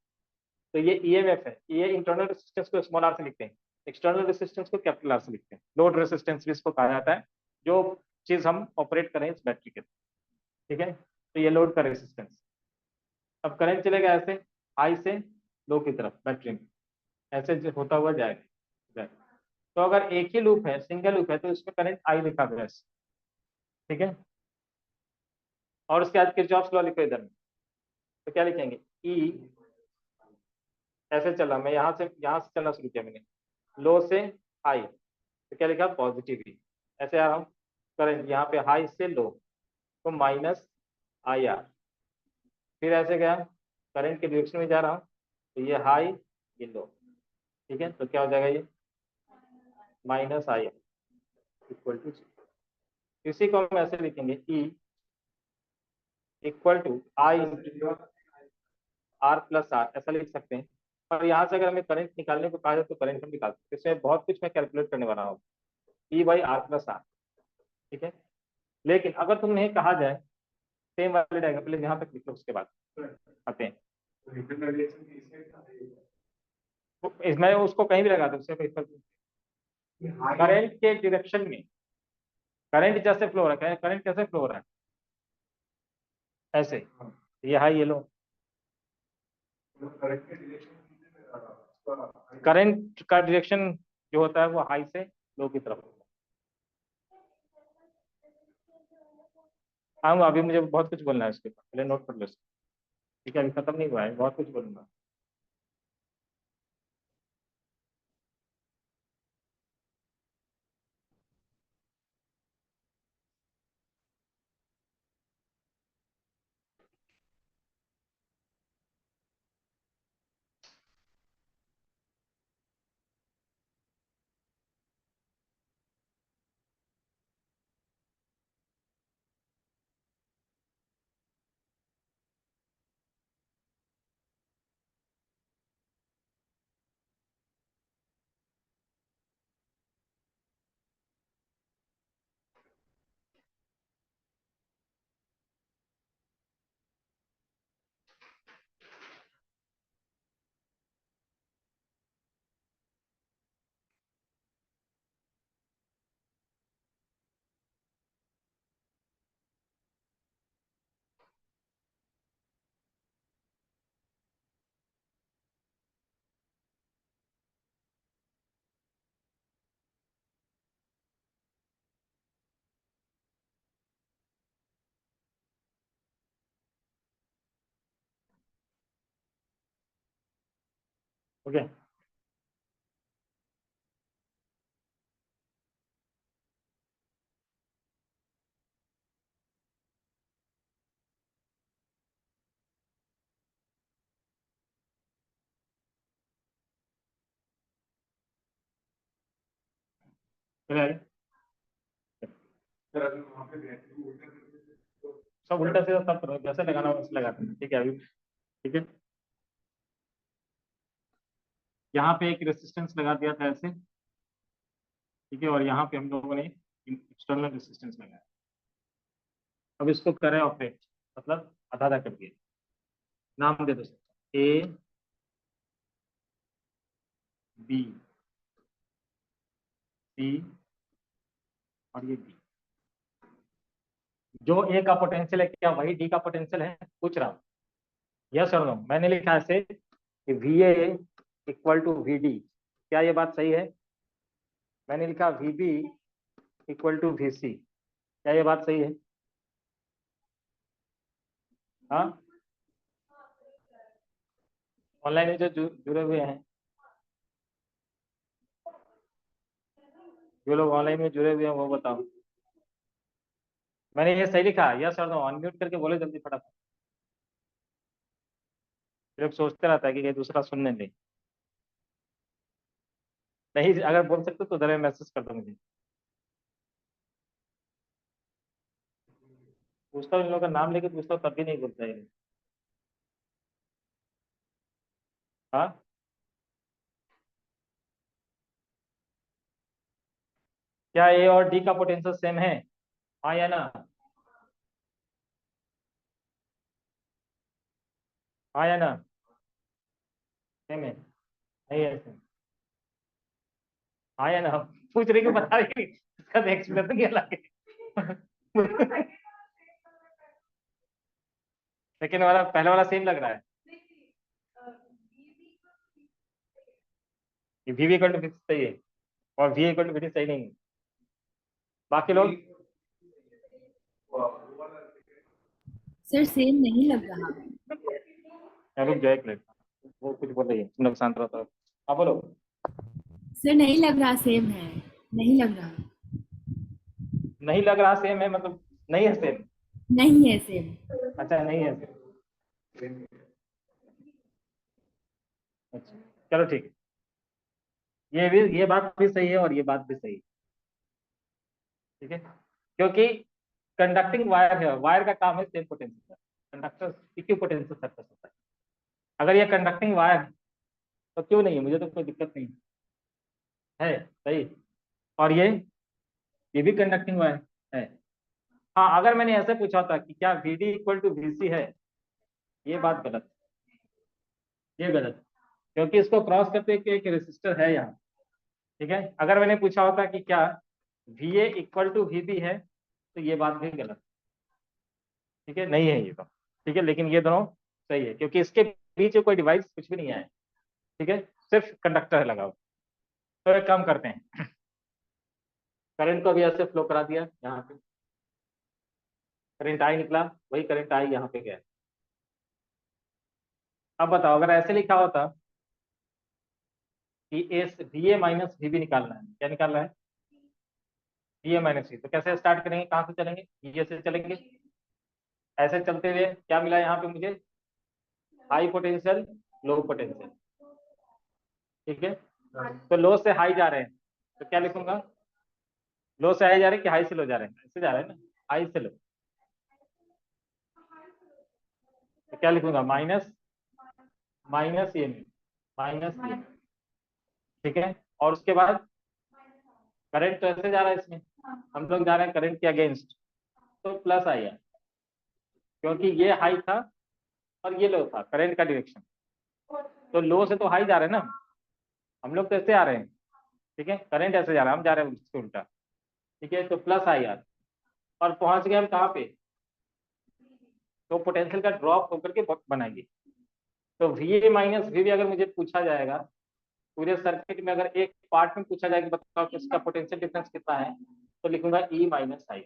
तो ये ईएमएफ है, ये इंटरनल रेसिस्टेंस को स्मॉल आर से लिखते हैं, एक्सटर्नल रेसिस्टेंस को कैपिटल आर से लिखते हैं। लोड रेसिस्टेंस भी इसको कहा जाता है, जो चीज हम ऑपरेट करें इस बैटरी के। ठीक है, तो ये लोड का रेसिस्टेंस। अब करंट चलेगा ऐसे हाई से लो की तरफ बैटरी में, ऐसे होता हुआ जाएगा। तो अगर एक ही लूप है, सिंगल लूप है, तो इसमें करंट आई लिखा गया है। ठीक है, और उसके बाद किरचॉफ लॉ लिखो इधर में, तो क्या लिखेंगे, ई ऐसे चला, मैं यहाँ से चलना शुरू किया मैंने, लो से हाई, तो क्या लिखा, पॉजिटिव ई। ऐसे आ रहा हूँ, करंट यहाँ पे हाई से लो, तो माइनस आई आर। फिर ऐसे गया, करंट के डायरेक्शन में जा रहा हूँ, तो ये हाई ये लो। ठीक है, तो क्या हो जाएगा, ये minus I R equal to, इसी को हम ऐसे लिखेंगे, E equal to I R plus R, ऐसा लिख सकते हैं। और यहाँ से अगर हमें करंट निकालने को कहा जाए तो करंट हम निकाल सकते हैं, इसमें बहुत कुछ मैं कैलकुलेट करने वाला हूँ, ई बाई आर प्लस आर। ठीक है, लेकिन अगर तुम्हें कहा जाए सेम वाले डायग्राम, पहले यहाँ तक लिखो उसके बाद आते हैं। मैं उसको कहीं भी लगा दूँ, उससे कोई फर्क नहीं। करंट के डायरेक्शन में, करंट जैसे फ्लो हो रहा है, करंट कैसे फ्लो हो रहा है, ऐसे, ये हाई ये लो, करंट का डायरेक्शन जो होता है वो हाई से लो की तरफ होता है। हाँ, अभी मुझे बहुत कुछ बोलना है उसके ऊपर, पहले नोट कर लो इसको। ठीक है, अभी खत्म नहीं हुआ है, बहुत कुछ बोलूंगा। Okay clear? सब उल्टा सीधा सब करो, जैसे लगाना हो वैसे लगाते हैं, ठीक है अभी, ठीक है। यहाँ पे एक रेसिस्टेंस लगा दिया था ऐसे, ठीक है, और यहाँ पे हम लोगों ने एक्सटर्नल रेसिस्टेंस लगाया। अब इसको करें ऑपरेट, मतलब आधा आधा कर दिए, नाम दे दो ए बी सी और ये बी। जो ए का पोटेंशियल है क्या वही डी का पोटेंशियल है, पूछ रहा हूँ, यस और नो। मैंने लिखा ऐसे कि V A equal to V D, क्या ये बात सही है? मैंने लिखा V B equal to V C, क्या ये बात सही है? हाँ, ऑनलाइन में जो जुड़े हुए हैं, जो लोग ऑनलाइन में जुड़े हुए हैं वो बताओ, मैंने ये सही लिखा? यस और नो, अनम्यूट करके बोले जल्दी फटाफट। लोग सोचते रहता है कि कहीं दूसरा सुनने दे। नहीं, अगर बोल सकते तो उधर मैसेज कर दो मुझे। पूछता हूँ इन लोगों का नाम लेके पूछता हूँ तब भी नहीं बोलता है। हाँ, क्या ए और डी का पोटेंशियल सेम है? हाँ या ना? हाँ या ना? सेम है? नहीं है सेम? हाँ या ना? पूछ रही कि बता रही, इसका तो एक्सप्लेन नहीं अलग है। सेकेंड वाला पहले वाला सेम लग रहा है। वी इक्वल टू फिक्स सही है और वी इक्वल टू फिक्स सही नहीं है। बाकी लोग सर सेम नहीं लग रहा। रुक जाए एक मिनट, वो कुछ बोल रही है, तुम लोग शांत रहो। हाँ बोलो। सर नहीं लग रहा सेम है, नहीं लग रहा। नहीं लग रहा सेम है मतलब नहीं है सेम? नहीं है सेम। अच्छा नहीं है सेम, अच्छा चलो ठीक है। ये बात भी सही है और ये बात भी सही है, ठीक है, क्योंकि कंडक्टिंग वायर है, वायर का काम है same potential, conductor equi potential surface होता है। अगर ये कंडक्टिंग वायर है तो क्यों नहीं है, मुझे तो कोई दिक्कत नहीं है सही। और ये भी कंडक्टिंग वायर है। हाँ, अगर मैंने ऐसे पूछा था कि क्या V D equal to V C है, ये बात गलत, ये गलत, क्योंकि इसको क्रॉस करते एक रेसिस्टर है यहाँ, ठीक है। अगर मैंने पूछा होता कि क्या V A equal to V B है, तो ये बात भी गलत, ठीक है, नहीं है ये तो, ठीक है, लेकिन ये दोनों सही है क्योंकि इसके बीच में कोई डिवाइस कुछ भी नहीं है, ठीक है, सिर्फ कंडक्टर है लगा हुआ। तो एक काम करते हैं, करंट को भी ऐसे फ्लो करा दिया, यहाँ पे करंट आई निकला, वही करंट आई यहाँ पे गया। अब बताओ अगर ऐसे लिखा होता कि S V A minus V B निकालना है, क्या निकालना है? वी ए माइनस वी, तो कैसे स्टार्ट करेंगे, कहाँ से चलेंगे? ये से चलेंगे, ऐसे चलते हुए क्या मिला यहाँ पे मुझे? हाई पोटेंशियल, लो पोटेंशियल, ठीक है। तो लो से हाई जा रहे हैं, तो क्या लिखूंगा? लो से हाई जा रहे हैं कि हाई से लो जा रहे हैं? ऐसे जा रहे हैं ना, हाई से लो, तो क्या लिखूंगा? माइनस माइनस ये माइनस ये, ठीक है। और उसके बाद करंट तो ऐसे जा रहा है इसमें, हम लोग जा रहे हैं करंट के अगेंस्ट, तो प्लस आई है, क्योंकि ये हाई था और ये लो था, करंट का डायरेक्शन, तो लो से तो हाई जा रहे हैं ना, हम लोग तो ऐसे आ रहे हैं, ठीक है, करंट ऐसे जा रहा है, हम जा रहे हैं उससे उल्टा, ठीक है, तो प्लस आई आर, और पहुंच गए हम कहाँ पे? तो पोटेंशियल का ड्रॉप होकर के बनाएंगे। तो V A minus V B अगर मुझे पूछा जाएगा पूरे सर्किट में, अगर एक पार्ट में पूछा जाएगा बताओ कि इसका पोटेंशियल डिफरेंस कितना है, तो लिखूंगा ई माइनस आई,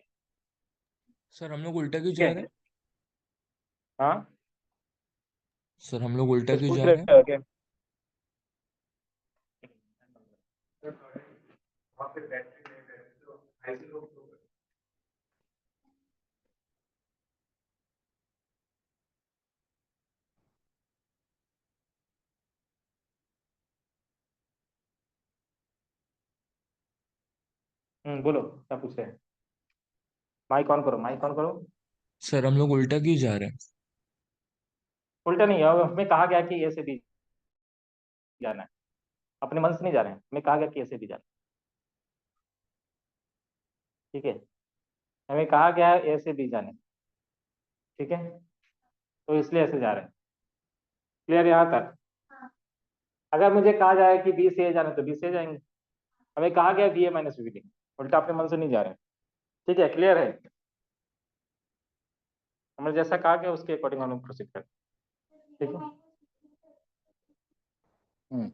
सर हम लोग उल्टा क्यों ठीक जा है। रहे हैं? हाँ, सर हम लोग उल्टा कुछ क्यों पूछ जा रहे हैं? रहे हो क्या? बोलो क्या पूछ रहे हैं। माइक ऑन करो। सर हम लोग उल्टा क्यों जा रहे हैं? उल्टा नहीं है, हमें कहा गया कि ए से बी जाना है, अपने मन से नहीं जा रहे हैं, हमें कहा गया कि ए से बी जाना है, ठीक है। हमें कहा गया है ए से बी जाने, ठीक है, तो इसलिए ऐसे जा रहे हैं। क्लियर यहाँ तक। अगर मुझे कहा जाए कि बी से ए जाना है तो बी से जाएंगे। हमें कहा गया बी ए माइनस बी, उल्टा अपने मन से नहीं जा रहे हैं, ठीक है। क्लियर है, हमने जैसा कहा गया उसके अकॉर्डिंग हम लोग प्रोसीड करें, ठीक है। हम्म,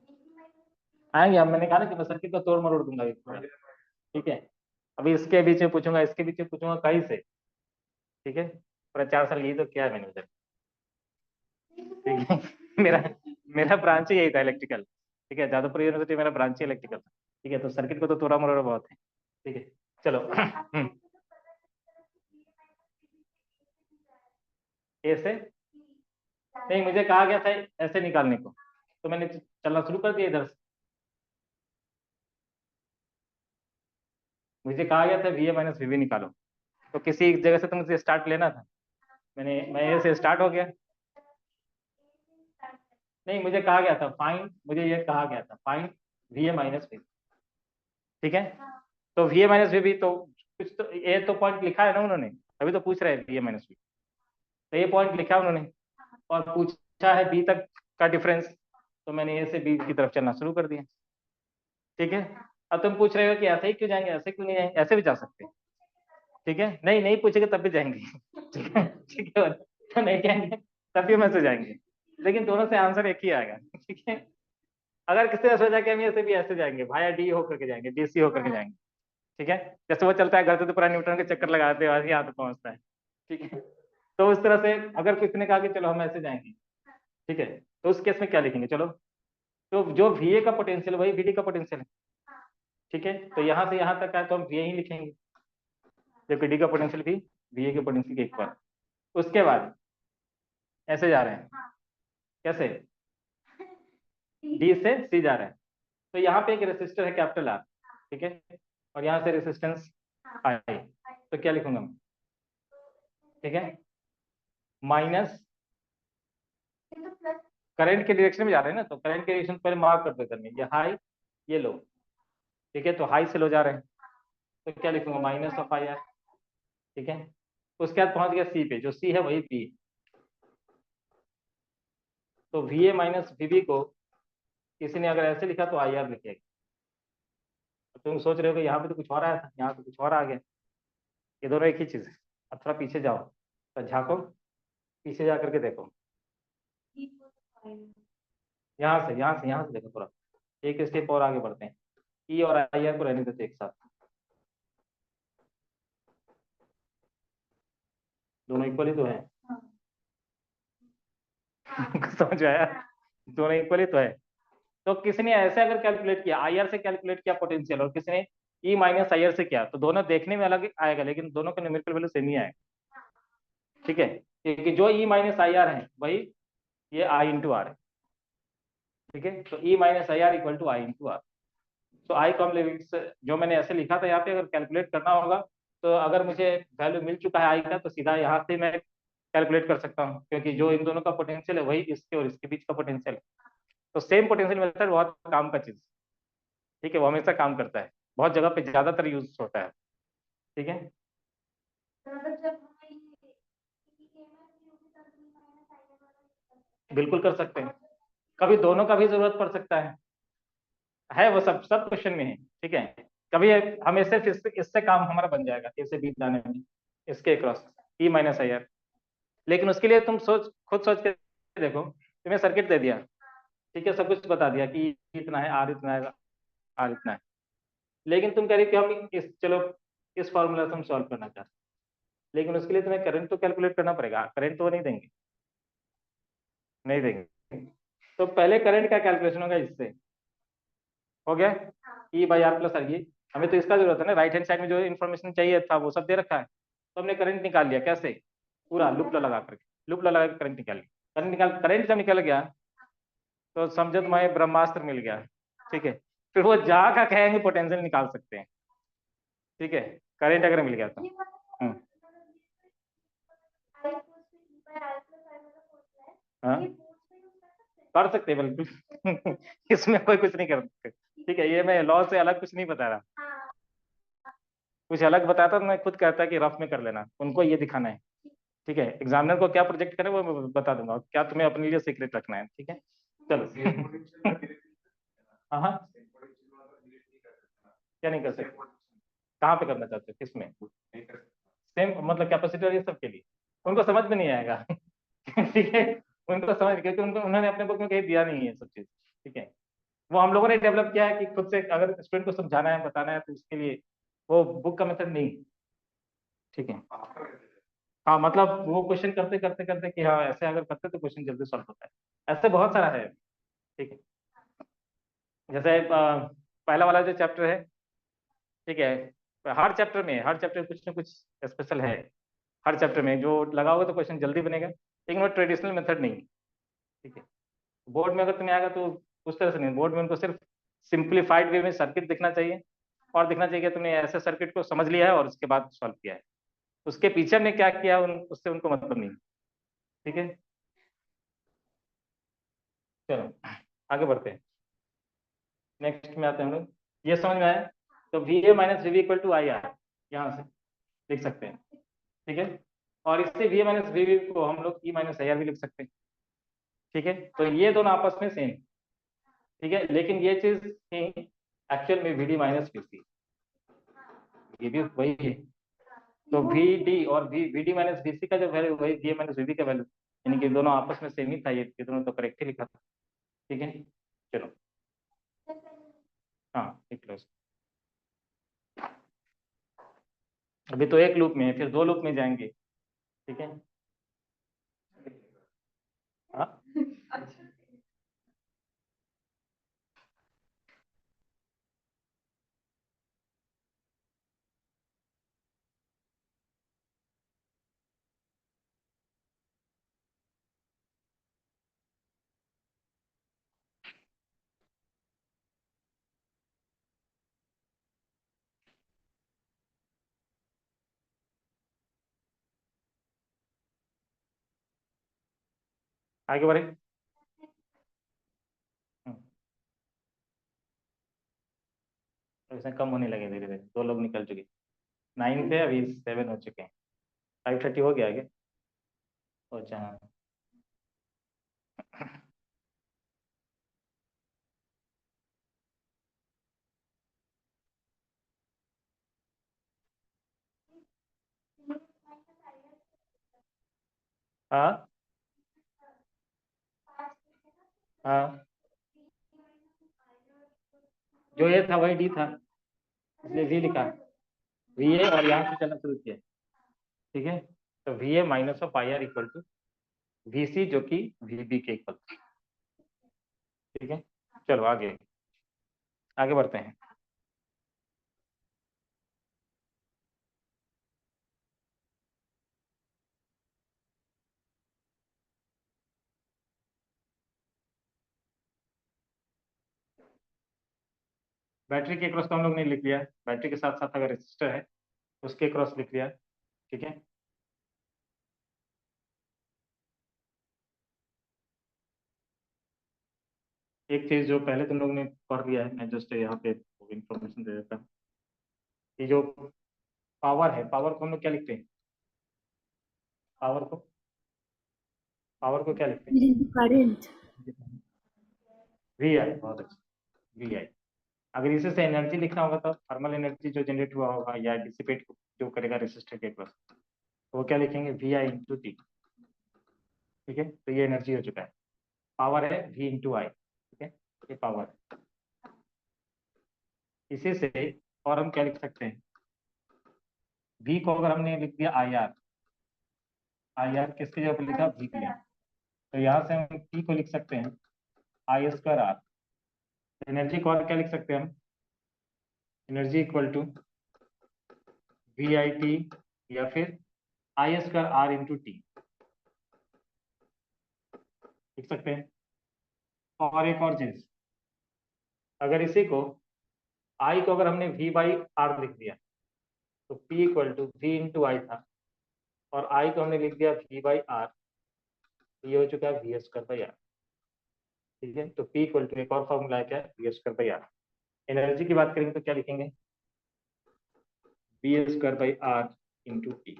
आएंगे। अब मैंने कहा ना कि मैं सर्किट को तोड़ मरोड़ दूंगा एक बार, ठीक है। अभी इसके बीच में पूछूंगा, इसके बीच में पूछूंगा, कहीं से, ठीक है। पूरा 4 साल यही तो किया है मैंने उधर, ठीक है। मेरा मेरा ब्रांच ही यही था, इलेक्ट्रिकल, ठीक है। जादवपुर यूनिवर्सिटी मेरा ब्रांच ही इलेक्ट्रिकल था, ठीक है। तो सर्किट को तो तोड़ा मरोड़ा बहुत है, ठीक है। चलो। ऐसे नहीं, मुझे कहा गया था ऐसे निकालने को, तो मैंने चलना शुरू कर दिया इधर से। मुझे कहा गया था वी ए माइनस वी निकालो, तो किसी एक जगह से तो मुझे स्टार्ट लेना था। मैं ए से स्टार्ट हो गया। नहीं, मुझे कहा गया था फाइन, मुझे ये कहा गया था fine V A minus V, ठीक है। तो वी ए माइनस वी तो कुछ तो ए तो पॉइंट लिखा है ना उन्होंने, अभी तो पूछ रहे हैं वी ए माइनस वी, तो ये पॉइंट लिखा है उन्होंने और पूछा है बी तक का डिफरेंस, तो मैंने ए से बी की तरफ चलना शुरू कर दिया, ठीक है। अब तुम पूछ रहे हो कि ऐसे ही क्यों जाएंगे, ऐसे क्यों नहीं जाएंगे, ऐसे भी जा सकते हैं, ठीक है। नहीं नहीं पूछेंगे तब भी जाएंगे, ठीक है, ठीक है। तो नहीं जाएंगे तब भी हम ऐसे जाएंगे, लेकिन दोनों से आंसर एक ही आएगा, ठीक है। अगर किसी ने सोचा कि हम ऐसे भी ऐसे जाएंगे, भाया डी होकर के जाएंगे, डी सी होकर के जाएंगे, ठीक है। जैसे वो चलता है घर से तो पूरा न्यूटन के चक्कर लगाते हैं यहाँ तक पहुंचता है, ठीक है। तो उस तरह से अगर किसी ने कहा कि चलो हम ऐसे जाएंगे, ठीक है, तो उस केस में क्या लिखेंगे, चलो। तो जो वी ए का पोटेंशियल वही वी डी का पोटेंशियल है, ठीक है। तो यहाँ से यहाँ तक आए तो हम वी ए ही लिखेंगे, जबकि डी का पोटेंशियल भी वी ए के पोटेंशियल के इक्वल। उसके बाद ऐसे जा रहे हैं, कैसे, डी से सी जा रहे हैं, तो यहाँ पे एक रेसिस्टर है कैपिटल आर, ठीक है, और यहाँ से रेसिस्टेंस आई, तो क्या लिखूंगा मैं, ठीक है, माइनस करंट के डायरेक्शन में जा रहे हैं ना, तो करंट के डायरेक्शन पहले मार्क कर देते हैं, ये हाई ये लो, ठीक है। तो हाई से लो जा रहे हैं, तो क्या लिखूंगा, माइनस ऑफ आई आर, ठीक है। उसके बाद पहुंच गया सी पे, जो सी है वही पी, तो V A minus V B को किसी ने अगर ऐसे लिखा तो आई आर लिखेगा। तो तुम सोच रहे हो कि यहाँ पे तो कुछ और आया था, यहाँ तो कुछ और आ गया, ये दोनों एक ही चीज है। अब थोड़ा पीछे जाओ, तो झाँको, पीछे जा करके देखो, यहाँ से देखो थोड़ा, एक स्टेप और आगे बढ़ते हैं। ई और आई आर को रहने देते एक साथ, दोनों इक्वल ही तो है। समझ आया, दोनों इक्वल ही तो है। तो किसी ने ऐसे अगर कैलकुलेट किया, आई आर से कैलकुलेट किया पोटेंशियल, और किसी ने ई माइनस आई आर से किया, तो दोनों देखने में अलग आएगा, लेकिन दोनों का न्यूमेरिकल वैल्यू सेम ही आएगा, ठीक है। क्योंकि जो ई माइनस आई आर है वही ये आई इंटू आर है, ठीक है। तो E minus I R equal to I into R. तो आई कॉम लिमिट्स जो मैंने ऐसे लिखा था यहाँ पे, अगर कैलकुलेट करना होगा तो अगर मुझे वैल्यू मिल चुका है आई का, तो सीधा यहाँ से मैं कैलकुलेट कर सकता हूँ, क्योंकि जो इन दोनों का पोटेंशियल है वही इसके और इसके बीच का पोटेंशियल है। तो सेम पोटेंशियल मेथड बहुत काम का चीज, ठीक है, वो हमेशा काम करता है, बहुत जगह पे ज्यादातर यूज होता है, ठीक है। बिल्कुल कर सकते हैं, कभी दोनों का भी जरूरत पड़ सकता है वो सब सब क्वेश्चन में है, ठीक है। कभी हमें सिर्फ इससे काम हमारा बन जाएगा, ए से बी जाने में, इसके cross E minus I are. लेकिन उसके लिए तुम खुद सोच के देखो, तुम्हें सर्किट दे दिया, ठीक है, सब कुछ बता दिया कि इतना है, आर इतना है, आर इतना है, लेकिन तुम कह रही कि हम इस चलो इस फॉर्मूला से हम सॉल्व करना चाहते हैं, लेकिन उसके लिए तुम्हें करंट तो कैलकुलेट करना पड़ेगा, करंट तो वो नहीं देंगे, नहीं देंगे। तो पहले करंट का कैलकुलेशन होगा इससे, हो गया, ई बाई आर प्लस आर। ये हमें तो इसका जरूरत है ना, राइट हैंड साइड में जो इन्फॉर्मेशन चाहिए था वो सब दे रखा है, तो हमने करंट निकाल लिया। कैसे? पूरा लूप लगा करके, लूप लगा के करंट निकाल लिया। करंट जब निकल गया तो समझो तुम्हें ब्रह्मास्त्र मिल गया। ठीक है, फिर वो जहाँ का कहेंगे पोटेंशियल निकाल सकते हैं। ठीक है, करंट अगर मिल गया तो। हाँ, कर सकते हैं बिल्कुल। इसमें कोई कुछ नहीं कर सकते। ठीक है, ये मैं लॉ से अलग कुछ नहीं बता रहा, कुछ अलग बताता तो मैं खुद कहता कि रफ में कर लेना, उनको ये दिखाना है। ठीक है, एग्जामिनर को क्या प्रोजेक्ट करे वो मैं बता दूंगा, क्या तुम्हें अपने लिए सीक्रेट रखना है। ठीक है, चलो। हाँ हाँ, क्या नहीं कर सकते? कहाँ पे करना चाहते हो, किसमें? सेम मतलब कैपेसिटर ये सब के लिए उनको समझ में नहीं आएगा। ठीक है, उनको समझ, क्योंकि उनको उन्होंने अपने बुक में कहीं दिया नहीं है सब चीज। ठीक है, वो हम लोगों ने डेवलप किया है कि खुद से अगर स्टूडेंट को समझाना है, बताना है, तो उसके लिए वो बुक का मेथड नहीं। ठीक है, हाँ मतलब वो क्वेश्चन करते करते करते कि हाँ ऐसे अगर करते तो क्वेश्चन जल्दी सॉल्व होता है, ऐसे बहुत सारा है। ठीक है, जैसे पहला वाला जो चैप्टर है, ठीक है, हर चैप्टर में कुछ ना कुछ स्पेशल है। हर चैप्टर में जो लगाओगे तो क्वेश्चन जल्दी बनेगा, लेकिन वो ट्रेडिशनल मेथड नहीं है। ठीक है, बोर्ड में अगर तुम्हें आएगा तो उस तरह से नहीं, बोर्ड में उनको सिर्फ सिंप्लीफाइड वे में सर्किट दिखना चाहिए, और दिखना चाहिए कि तुमने ऐसे सर्किट को समझ लिया है और उसके बाद सॉल्व किया है। उसके पीछे हमने क्या किया उससे उनको मतलब नहीं। ठीक है, चलो आगे बढ़ते हैं, नेक्स्ट में आते हैं हम लोग। ये समझ में आया? तो V A minus V B equal to I R, यहाँ से लिख सकते हैं। ठीक है, और इससे V A minus V B को हम लोग ई माइनस आई आर भी लिख सकते हैं। ठीक है, तो ये दोनों आपस में सेम। ठीक है, लेकिन ये चीज थी एक्चुअल में V D minus V C, ये भी वही है। तो वी डी और V D minus V C का जो वैल्यू वही V A minus V B का वैल्यू, यानी कि दोनों आपस में सेम ही था, ये दोनों तो करेक्ट ही लिखा था। ठीक है, चलो। हाँ, एक क्लोज। अभी तो एक लूप में है, फिर दो लूप में जाएंगे। ठीक है, हाँ आगे बढ़े। तो इसमें कम होने लगे धीरे धीरे, दो लोग निकल चुके, 9 थे अभी 7 हो चुके हैं। 5:30 हो गया आगे। अच्छा हाँ। हाँ हाँ, जो ये था वही डी था, इसलिए वी लिखा, वी ए और यहाँ से चलना शुरू किया। ठीक है, तो V A minus of I R equal to V C, जो कि वी बी के इक्वल। ठीक है, चलो आगे आगे बढ़ते हैं। बैटरी के क्रॉस तो हम लोग ने लिख लिया, बैटरी के साथ साथ अगर रेजिस्टर है उसके क्रॉस लिख लिया। ठीक है, एक चीज जो पहले तुम लोग ने पढ़ लिया है, मैं जस्ट यहाँ पे इंफॉर्मेशन दे देता हूँ। ये जो पावर है, पावर को हम लोग क्या लिखते हैं? पावर को, पावर को क्या लिखते करंट। हैं? वी आई, बहुत अच्छा, वी आई। अगर इसे से एनर्जी लिखना होगा तो थर्मल एनर्जी जो जनरेट हुआ होगा या डिसिपेट जो करेगा रेसिस्टर के क्रॉस, तो वो क्या लिखेंगे? V I into T. ठीक है, तो ये एनर्जी हो चुका है, पावर है वी इंटू आई। ठीक है, ये पावर है। इसी से और हम क्या लिख सकते हैं? वी को अगर हमने लिख दिया आई आर, आई आर किसकी जगह पर लिखा? वी के लिए। तो यहाँ से हम टी को लिख सकते हैं आई स्क्वायर आर। एनर्जी को और क्या लिख सकते हैं हम? Energy equal to V I T या फिर I square R into T लिख सकते हैं। और एक और चीज, अगर इसी को आई को अगर हमने वी बाई आर लिख दिया तो P equal to V into I था, और आई को हमने लिख दिया वी बाई आर, ये हो चुका है वी स्क्वायर बाई आर। ठीक है, तो पी इक्वल टू एक और फॉर्मूला है क्या, V square by R. Energy की बात करेंगे तो क्या लिखेंगे, V square by R into T.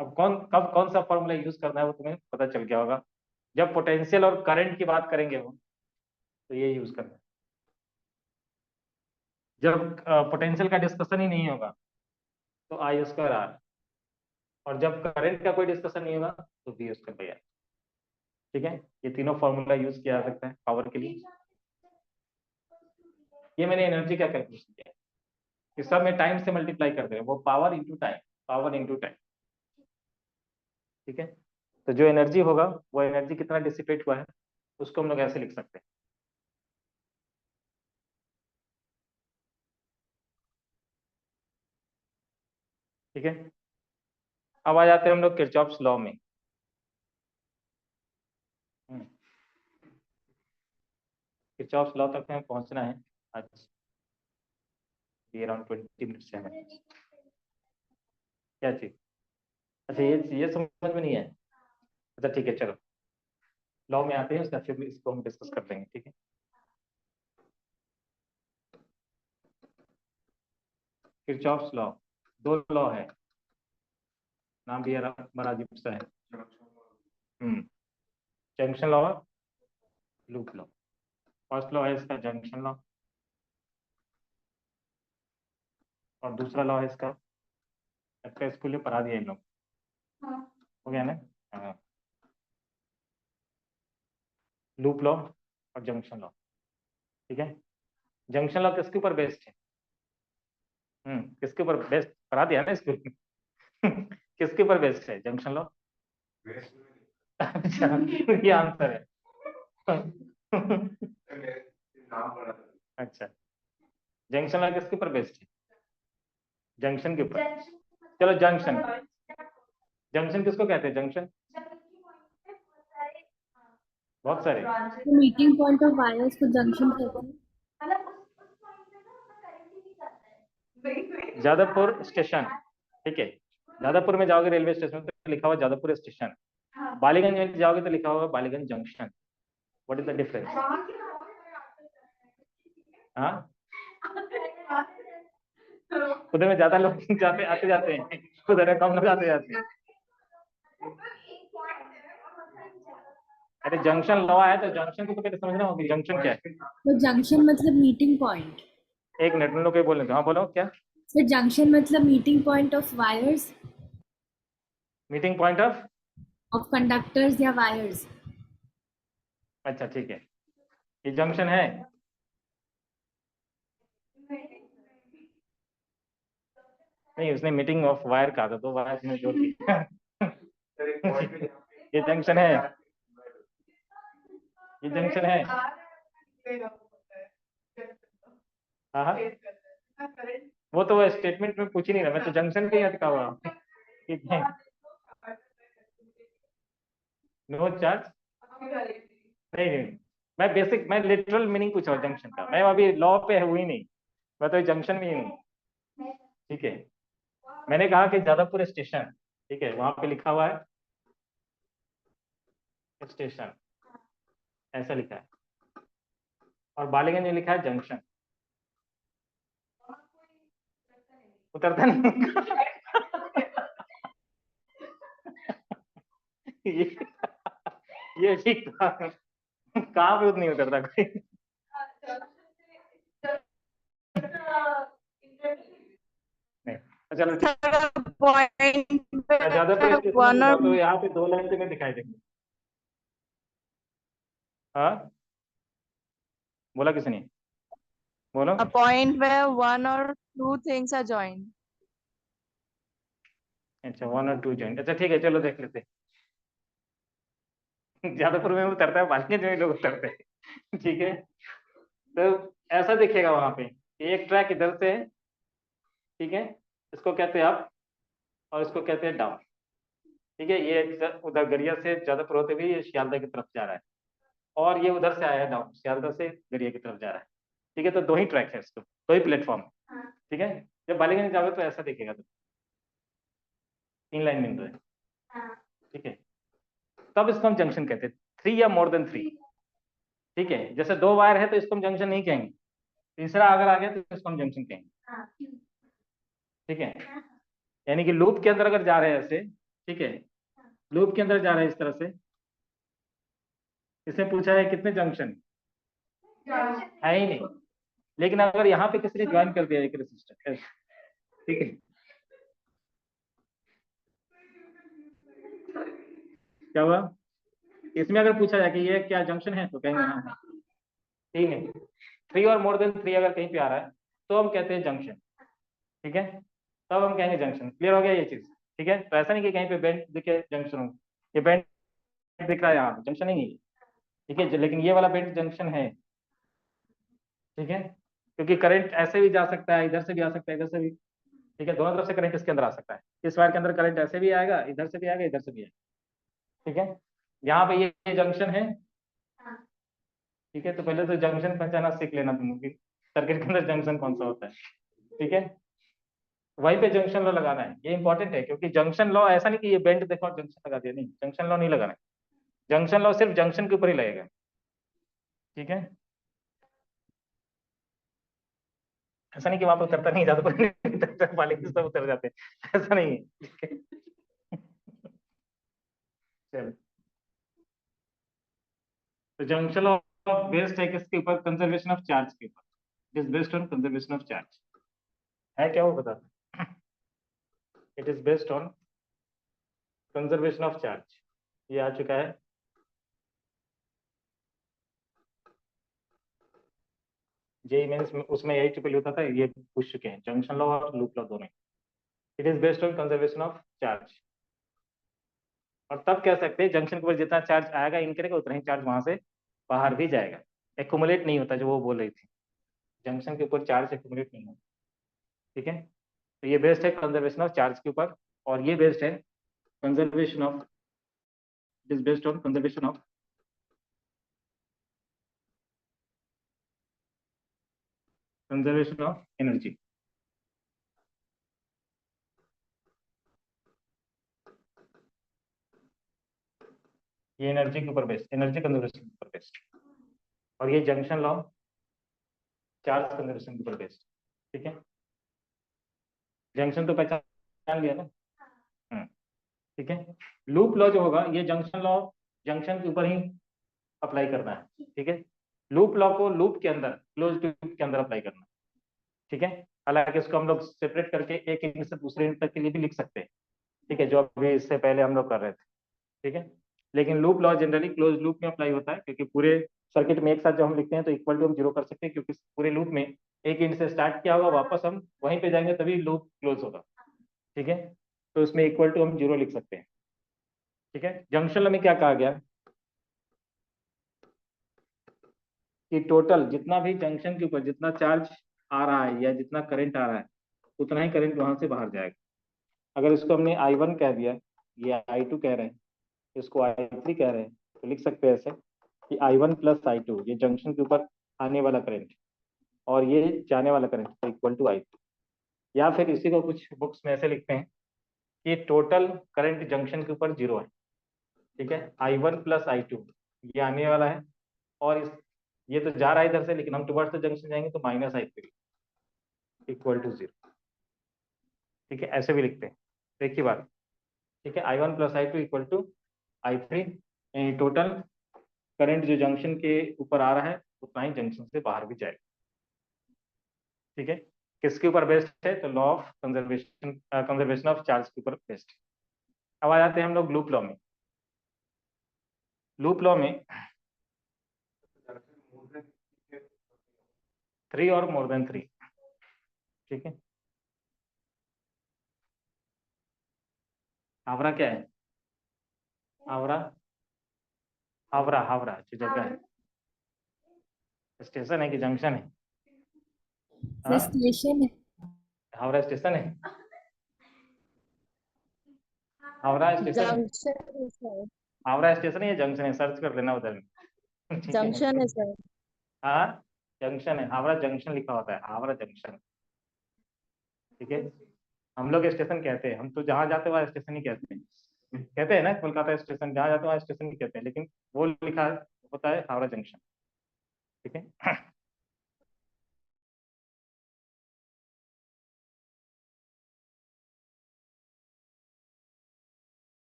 अब कौन सा फॉर्मूला यूज करना है वो तुम्हें पता चल गया होगा। जब पोटेंशियल और करंट की बात करेंगे वो, तो ये यूज करना है। जब पोटेंशियल का डिस्कशन ही नहीं होगा तो आई स्क्वायर आर, और जब करंट का कोई डिस्कशन नहीं होगा तो वी स्क्वायर बाई आर। ठीक है, ये तीनों फॉर्मूला यूज किया जा सकता है पावर के लिए। ये मैंने एनर्जी का कैलकुलेशन किया है, इस सब में टाइम से मल्टीप्लाई कर दे रहे हैं, वो power into time, power into time. ठीक है, तो जो एनर्जी होगा वो एनर्जी कितना डिसिपेट हुआ है उसको हम लोग ऐसे लिख सकते हैं। ठीक है, अब आ जाते हैं हम लोग किरचॉफ्स लॉ में। किरचॉफ्स लॉ तक हमें पहुंचना है आज, ये अराउंड 20 मिनट से हमें। क्या चीज? अच्छा, ये समझ में नहीं है। अच्छा ठीक है, चलो लॉ में आते हैं, उसका फिर इसको हम डिस्कस कर लेंगे। ठीक है, किरचॉफ्स लॉ, दो लॉ है, नाम भी बड़ा अजीब सा है। Junction law, loop law. First law है इसका जंक्शन लॉ, और दूसरा लॉ है इसका, लगता है स्कूल में पढ़ा दिया इन लोग, हो गया ना? हाँ, लूप लॉ और जंक्शन लॉ। ठीक है, जंक्शन लॉ किसके ऊपर बेस्ड है? किसके ऊपर बेस्ड, पढ़ा दिया ना स्कूल में किसके ऊपर बेस्ड है जंक्शन लॉ? अच्छा, ये आंसर है अच्छा, जंक्शन लॉ किसके ऊपर बेस्ड है? जंक्शन के ऊपर। चलो जंक्शन, जंक्शन किसको कहते हैं जंक्शन? बहुत सारे। तो मीटिंग पॉइंट ऑफ वायर्स को जंक्शन कहते हैं। जादवपुर स्टेशन, ठीक है, जादवपुर में जाओगे रेलवे स्टेशन तो लिखा हुआ जादवपुर स्टेशन, बालीगंज में जाओगे तो लिखा होगा Ballygunge junction. What is the difference? हाँ, उधर में ज्यादा लोग जाते आते जाते हैं, उधर में कम लोग आते जाते हैं। अरे जंक्शन लॉ है तो जंक्शन को तो पहले समझना होगा कि जंक्शन क्या है। तो जंक्शन मतलब मीटिंग पॉइंट। एक मिनट में लोग बोले, हाँ बोलो क्या? सर जंक्शन मतलब meeting point of wires, meeting point of conductors या वायर्स। अच्छा ठीक है, ये जंक्शन है। नहीं, उसने मीटिंग ऑफ वायर कहा था, दो वायर में जोड़ दिया ये जंक्शन है, ये जंक्शन है। हाँ हाँ, वो तो स्टेटमेंट में पूछ ही नहीं रहा, मैं तो जंक्शन पे ही अटका हुआ हूँ। ठीक है, नो चार्ज, नहीं नहीं, मैं लिटरल मीनिंग पूछ रहा हूँ जंक्शन का, मैं अभी लॉ पे हुई नहीं, मैं तो जंक्शन में ही हूँ। ठीक है, मैंने कहा कि जादवपुर स्टेशन, ठीक है, वहां पे लिखा हुआ है स्टेशन, ऐसा लिखा है, और बालीगंज में लिखा है जंक्शन। उतरता नहीं ये ये ठीक था, कहाँ पे नहीं उतरता कोई। नहीं, चलो ठीक, पॉइंट जादवपुर स्टेशन में वन लिखा और हो तो यहाँ पे दो लाइन तुम्हें दिखाई देंगे। हाँ, बोला किसने? बोलो। a point where one or two things are joined. अच्छा, वन और टू जॉइंट, अच्छा ठीक है, चलो देख लेते हैं जादवपुर में उतरता है, बालीगंज में लोग उतरते हैं। ठीक है, तो ऐसा दिखेगा वहां पे कि एक ट्रैक इधर से है, ठीक है, इसको कहते हैं अप और इसको कहते हैं डाउन। ठीक है, ये उधर गरिया से जादवपुर होते हुए ये सियालदह की तरफ जा रहा है, और ये उधर से आया है डाउन, सियालदह से गरिया की तरफ जा रहा है। ठीक है, तो दो ही ट्रैक है इसको, दो ही प्लेटफॉर्म है। ठीक है, जब बालीगंज जाओगे तो ऐसा दिखेगा, तो 3 लाइन मिल रहे हैं। ठीक है, तब इसको हम जंक्शन कहते हैं, 3 या मोर देन 3। ठीक है, जैसे 2 वायर है तो इसको हम जंक्शन नहीं कहेंगे, तीसरा अगर आ गया तो इसको हम जंक्शन कहेंगे। ठीक है, यानी कि लूप के अंदर अगर जा रहे हैं ऐसे, ठीक है, लूप के अंदर जा रहे हैं इस तरह से, इसने पूछा है कितने जंक्शन है ही नहीं, लेकिन अगर यहाँ पे किसी ने ज्वाइन कर दिया एक रेसिस्टर, ठीक है, क्या हुआ, इसमें अगर पूछा जाए कि ये क्या जंक्शन है तो कहेंगे हाँ है। ठीक है, 3 और मोर देन 3 अगर कहीं पे आ रहा है तो हम कहते हैं जंक्शन। ठीक है, तब हम कहेंगे जंक्शन। क्लियर हो गया ये चीज? ठीक है, तो ऐसा नहीं कि कहीं पे बेंड दिखे जंक्शन हो, ये बेंड दिख रहा है यहाँ जंक्शन नहीं है। ठीक है, लेकिन ये वाला बेंड जंक्शन है। ठीक है, क्योंकि करंट ऐसे भी जा सकता है, इधर से भी आ सकता है, इधर से भी। ठीक है, दोनों तरफ से करंट इसके अंदर आ सकता है, इस वायर के अंदर करंट ऐसे भी आएगा, इधर से भी आएगा, इधर से भी आएगा। ठीक है, यहाँ पे ये जंक्शन है। ठीक है, तो पहले तो जंक्शन पहचाना सीख लेना तुम, कि सर्किट के अंदर जंक्शन कौन सा होता है। ठीक है, वहीं पे जंक्शन लॉ लगाना है, ये इंपॉर्टेंट है, क्योंकि जंक्शन लॉ ऐसा नहीं कि ये बेंड देखो और जंक्शन लगा दिया, नहीं, जंक्शन लॉ नहीं लगाना है। जंक्शन लॉ सिर्फ जंक्शन के ऊपर ही लगेगा। ठीक है, ऐसा नहीं कि वहां पर उतरता नहीं ज्यादा मालिक सब उतर जाते हैं, ऐसा नहीं है। ठीक है, चलो, तो जंक्शन लॉ बेस्ड है किसके ऊपर? कंजर्वेशन ऑफ चार्ज के ऊपर। It is based on conservation of charge. है क्या वो बता? It is based on conservation of charge, ये आ चुका है। जेई मेंस में उसमें यही ट्रिपल होता था, ये पूछ चुके हैं, जंक्शन लॉ और लूप लॉ दोनों। It is based on conservation of charge. और तब कह सकते हैं जंक्शन के ऊपर जितना चार्ज आएगा इन करेगा उतना ही चार्ज वहां से बाहर भी जाएगा, एक्यूमुलेट नहीं होता, जो वो बोल रही थी, जंक्शन के ऊपर चार्ज एक्यूमुलेट नहीं होता। ठीक है, तो ये बेस्ड है कंजर्वेशन ऑफ चार्ज के ऊपर, और ये बेस्ड है conservation of, it is based on conservation of energy. ये एनर्जी के ऊपर बेस्ड, एनर्जी कंजर्वेशन के ऊपर बेस्ड, और ये जंक्शन लॉ चार्ज कंजर्वेशन के ऊपर बेस्ड। ठीक है, जंक्शन तो पहचान लिया ना। हम्म, ठीक है, लूप लॉ जो होगा ये जंक्शन लॉ जंक्शन के ऊपर ही अप्लाई करना है। ठीक है, लूप लॉ को लूप के अंदर, क्लोज लूप के अंदर अप्लाई करना है। ठीक है, हालांकि इसको हम लोग सेपरेट करके एक एंड से दूसरे एंड तक के लिए भी लिख सकते हैं। ठीक है, जो अभी इससे पहले हम लोग कर रहे थे। ठीक है, लेकिन loop law generally close loop में अप्लाई होता है, क्योंकि पूरे सर्किट में एक साथ जब हम लिखते हैं तो इक्वल टू हम जीरो कर सकते हैं, क्योंकि पूरे लूप में एक एंड से स्टार्ट किया होगा, वापस हम वहीं पे जाएंगे तभी लूप क्लोज होगा। ठीक है, तो उसमें इक्वल टू हम जीरो लिख सकते हैं। ठीक है, जंक्शन लॉ में क्या कहा गया कि टोटल जितना भी जंक्शन के ऊपर जितना चार्ज आ रहा है या जितना करंट आ रहा है उतना ही करंट वहां से बाहर जाएगा। अगर इसको हमने I1 कह दिया, ये I2 कह रहे हैं, इसको I3 कह रहे हैं, तो लिख सकते हैं ऐसे कि I1 प्लस I2 ये जंक्शन के ऊपर आने वाला करंट, और ये जाने वाला करंट इक्वल टू I3। या फिर इसी को कुछ बुक्स में ऐसे लिखते हैं कि टोटल करंट जंक्शन के ऊपर जीरो है। ठीक है, I1 प्लस I2 ये आने वाला है, और ये तो जा रहा है इधर से, लेकिन हम टुवर्ड्स द जंक्शन जाएंगे तो minus I3 equal to zero. ठीक है, ऐसे भी लिखते हैं, देखिए बात। ठीक है, I1 plus I2 equal to I3, total current जो जंक्शन के ऊपर आ रहा है उतना ही जंक्शन से बाहर भी जाएगा। ठीक है, किसके ऊपर बेस्ड है? तो law of conservation of charge के ऊपर बेस्ड। अब आ जाते हैं हम लोग लूप लॉ में। लूप लॉ में 3 और मोर देन 3। ठीक है, हावड़ा क्या है? हावड़ा हावड़ा हावड़ा जो जगह है, स्टेशन है कि जंक्शन है? सर हाँ, स्टेशन है। हावड़ा स्टेशन है? हावड़ा स्टेशन है? जंक्शन है सर। हावड़ा स्टेशन है या जंक्शन है? सर्च कर लेना उधर में। ठीक है। जंक्शन है सर। हाँ, जंक्शन है, हावड़ा जंक्शन लिखा होता है, हावड़ा जंक्शन। ठीक है, हम लोग स्टेशन कहते हैं, हम तो जहाँ जाते हैं वहाँ स्टेशन ही कहते हैं ना, कोलकाता स्टेशन जहाँ जाते हैं वहाँ स्टेशन ही कहते हैं, लेकिन वो लिखा होता है हावड़ा जंक्शन। ठीक है।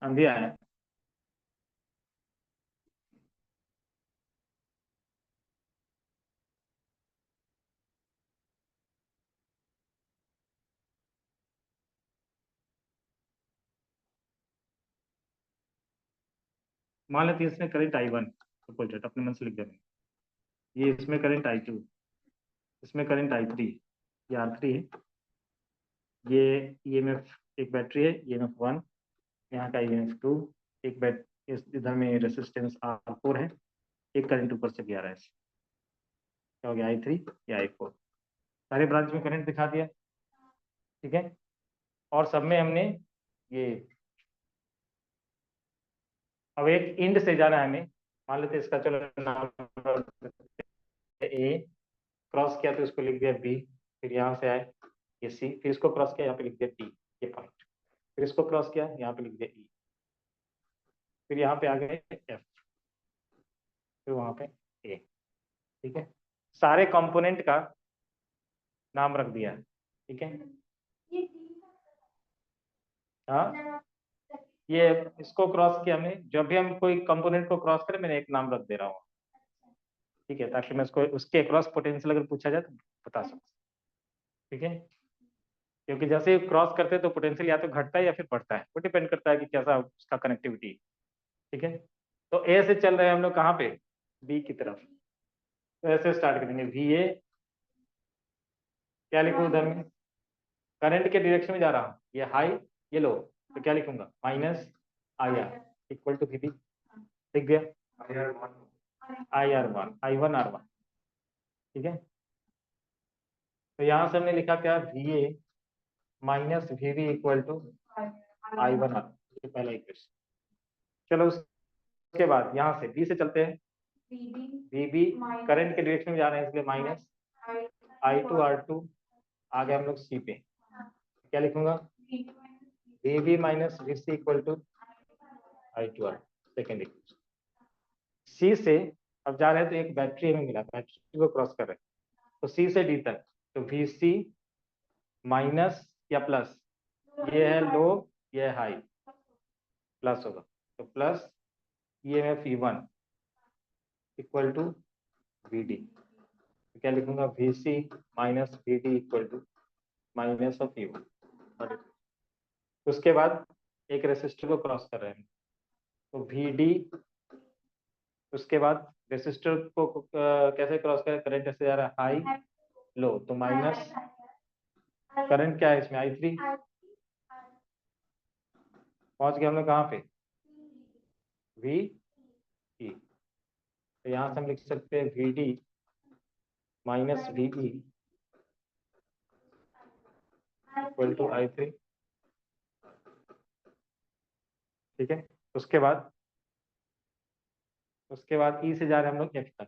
अंधिया है। मान लेते हैं इसमें करंट I1 सपोज अपने मन से लिख देंगे, ये इसमें करंट I2, इसमें करंट I3, ये R3 है, ये EMF एक बैटरी है EMF 1, यहाँ का EMF 2, एक बैट इस इधर में रेसिस्टेंस R4 है, एक करंट ऊपर से भी आ रहा है, क्या हो गया I3 या I4। सारे ब्रांच में करंट दिखा दिया। ठीक है, और सब में हमने ये, अब एक इंड से जाना है हमें, मान लेते हैं इसका चलो नाम ए, क्रॉस किया तो इसको लिख दिया बी, फिर यहाँ से आए ये सी, फिर इसको क्रॉस किया यहाँ पे लिख दिया डी, ये पॉइंट, फिर इसको क्रॉस किया यहाँ पे लिख दिया ई, फिर यहाँ पे आ गए एफ, फिर वहां पे ए। ठीक है, सारे कंपोनेंट का नाम रख दिया है। ठीक है, हाँ, ये इसको क्रॉस किया हमने, जब भी हम कोई कंपोनेंट को क्रॉस करें मैंने एक नाम रख दे रहा हूँ। ठीक है, ताकि मैं उसको उसके क्रॉस पोटेंशियल अगर पूछा जाए तो बता सकूं। ठीक है, क्योंकि जैसे ही क्रॉस करते हैं तो पोटेंशियल या तो घटता है या फिर बढ़ता है, वो डिपेंड करता है कि कैसा उसका कनेक्टिविटी। ठीक है, तो ए से चल रहे हैं हम लोग कहाँ पे, बी की तरफ, तो ऐसे स्टार्ट करेंगे VA, क्या लिखूं उधर में, करंट के डायरेक्शन में जा रहा हूँ, ये हाई ये लो, तो क्या लिखूंगा -IR इक्वल टू VB, लिख दिया IR1 I1 R1। ठीक है, तो यहाँ से हमने लिखा क्या, VA minus VB equal to I1 R, ये पहला इक्वेशन। चलो उसके बाद यहाँ से B से चलते हैं, VB करंट के डायरेक्शन में जा रहे हैं इसलिए -I2 R2, आ गए हम लोग C पे, क्या लिखूंगा VB minus VC equal to I2 R, second equation. C से अब जा रहे हैं तो एक बैटरी हमें मिला, बैटरी को क्रॉस कर रहे हैं, तो C से D तक, तो VC माइनस या प्लस, ये है लो ये है हाई, प्लस होगा, तो plus EMF E1 equal to VD, तो क्या लिखूंगा VC minus VD equal to minus of E1। उसके बाद एक रेसिस्टर को क्रॉस कर रहे हैं, तो VD, उसके बाद रेसिस्टर को कैसे क्रॉस करें, करंट ऐसे जा रहा है हाई लो, तो माइनस करंट क्या है इसमें I3, पहुंच गए हम लोग कहाँ पे VE, तो यहाँ से हम लिख सकते हैं VD minus VE equal to I3। ठीक है, उसके बाद E से जा रहे हैं हम लोग F तक,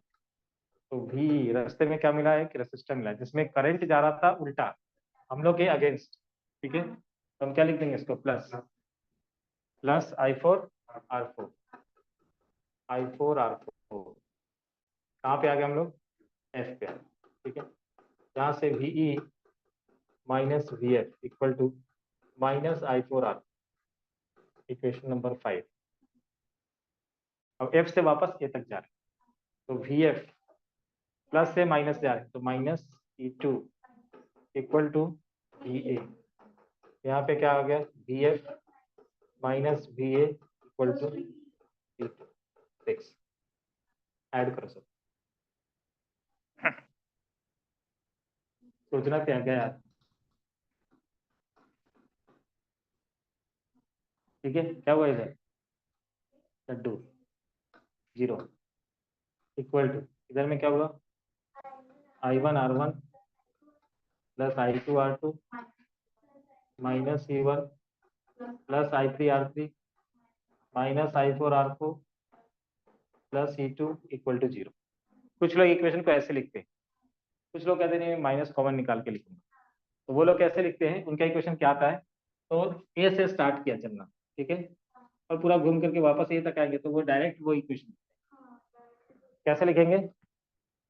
तो V रास्ते में क्या मिला है कि रेसिस्टर मिला है जिसमें करंट जा रहा था उल्टा हम लोग के अगेंस्ट। ठीक है, तो हम क्या लिख देंगे इसको plus I4 R4, I4 R4, कहाँ पे आ गए हम लोग F पे। ठीक है, यहाँ से VE minus VF equal to minus I4 R, equation number 5। अब एफ से वापस ए तक जा रहे हैं, तो वी एफ प्लस से माइनस जा रहे हैं, तो minus E2 equal to V A. यहाँ पे क्या आ गया, V F minus V A equal to E2। 6 add करो सब। सोचना क्या गया यार, ठीक है। क्या हुआ इधर, लड्डू 0 इक्वल टू, इधर में क्या हुआ, I1R1 plus I2R2 minus E1 plus I3R3 minus I4R4 plus E2 equal to 0। कुछ लोग इक्वेशन को ऐसे लिखते हैं, कुछ लोग कहते हैं माइनस कॉमन निकाल के लिखूंगा। तो वो लोग कैसे लिखते हैं, उनका इक्वेशन क्या आता है, तो ए से स्टार्ट किया चलना, ठीक है, और पूरा घूम करके वापस ए तक आएंगे, तो वो डायरेक्ट वो इक्वेशन कैसे लिखेंगे।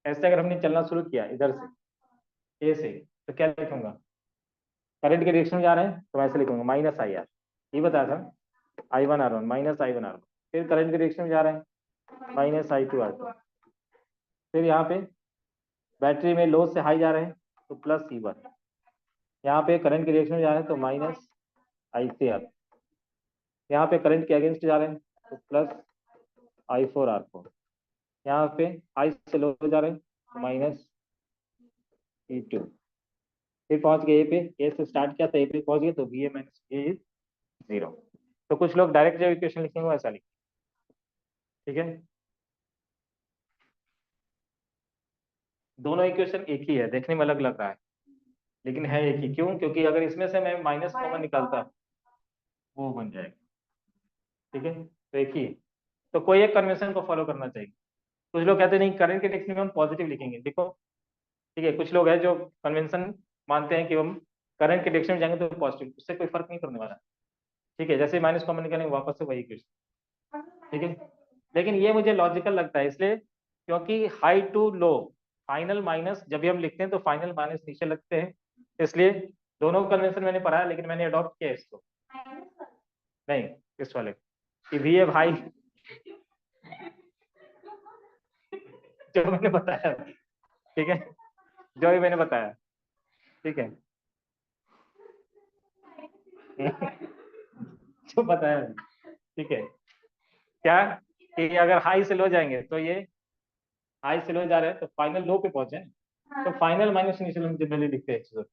ऐसे अगर हमने चलना शुरू किया इधर से ए से, तो क्या लिखूंगा, करंट के डायरेक्शन में जा रहे हैं तो ऐसे लिखूंगा माइनस आई आर, ये बताया था I1R1 माइनस I1R1। फिर करंट के डायरेक्शन में जा रहे हैं माइनस I2R2। फिर यहाँ पे बैटरी में लो से हाई जा रहे हैं तो प्लस E1। यहाँ पे करंट के डायरेक्शन में जा रहे हैं तो माइनस I3R। यहाँ पे करंट के अगेंस्ट जा रहे हैं तो प्लस I4R4। यहाँ पे हाई से लो जा रहे हैं तो माइनस E2। फिर पहुंच गए ए पे, ए से स्टार्ट किया था ए पे पहुंच गए, तो V A minus A is 0। तो कुछ लोग डायरेक्ट जो इक्वेशन लिखेंगे वैसा लिखेंगे, ठीक है। दोनों इक्वेशन एक ही है, देखने में अलग लग रहा है लेकिन है एक ही। क्यों, क्योंकि अगर इसमें से मैं माइनस कॉमन निकालता वो बन जाएगा, ठीक है, तो एक ही है। तो कोई एक कन्वेंशन को फॉलो करना चाहिए। कुछ लोग कहते हैं नहीं, करंट के टेक्स्ट में हम पॉजिटिव लिखेंगे, देखो ठीक है। कुछ लोग हैं जो कन्वेंशन मानते हैं कि हम करंट के डायरेक्शन में जाएंगे तो पॉजिटिव, उससे कोई फर्क नहीं पड़ने वाला, ठीक है। जैसे माइनस कॉमन निकालेंगे वापस से वही क्वेश्चन, ठीक है। लेकिन ये मुझे लॉजिकल लगता है इसलिए क्योंकि high to low, final minus जब भी हम लिखते हैं तो फाइनल माइनस नीचे लगते हैं, इसलिए दोनों कन्वेंशन मैंने पढ़ा है, लेकिन मैंने अडॉप्ट किया इसको, नहीं इस वाले कि वी एफ हाई जो मैंने बताया, ठीक है, जो भी मैंने बताया, ठीक है जो बताया, ठीक है। क्या कि अगर हाई से लो जाएंगे तो ये हाई से लो जा रहे हैं तो फाइनल लो पे पहुंचे, तो फाइनल माइनस इनिशियल हम जनरली लिखते हैं चीजों,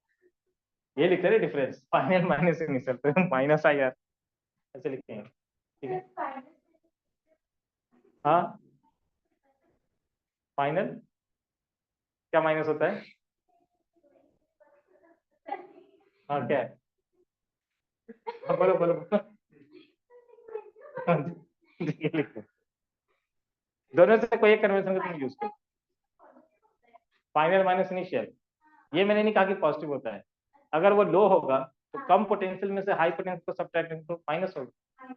ये लिखते हैं डिफरेंस, फाइनल माइनस इनिशियल, तो माइनस आई आर ऐसे लिखते हैं, ठीक है। हाँ फाइनल क्या माइनस होता है, हाँ क्या है, हाँ, बोलो बोलो बोलो। हाँ, ये लिखो, दोनों से कोई एक कन्वेंशन का तुम यूज करो। फाइनल माइनस इनिशियल, ये मैंने नहीं कहा कि पॉजिटिव होता है, अगर वो लो होगा तो कम पोटेंशियल में से हाई पोटेंशियल को सब्ट्रैक्ट करेंगे तो माइनस होगा।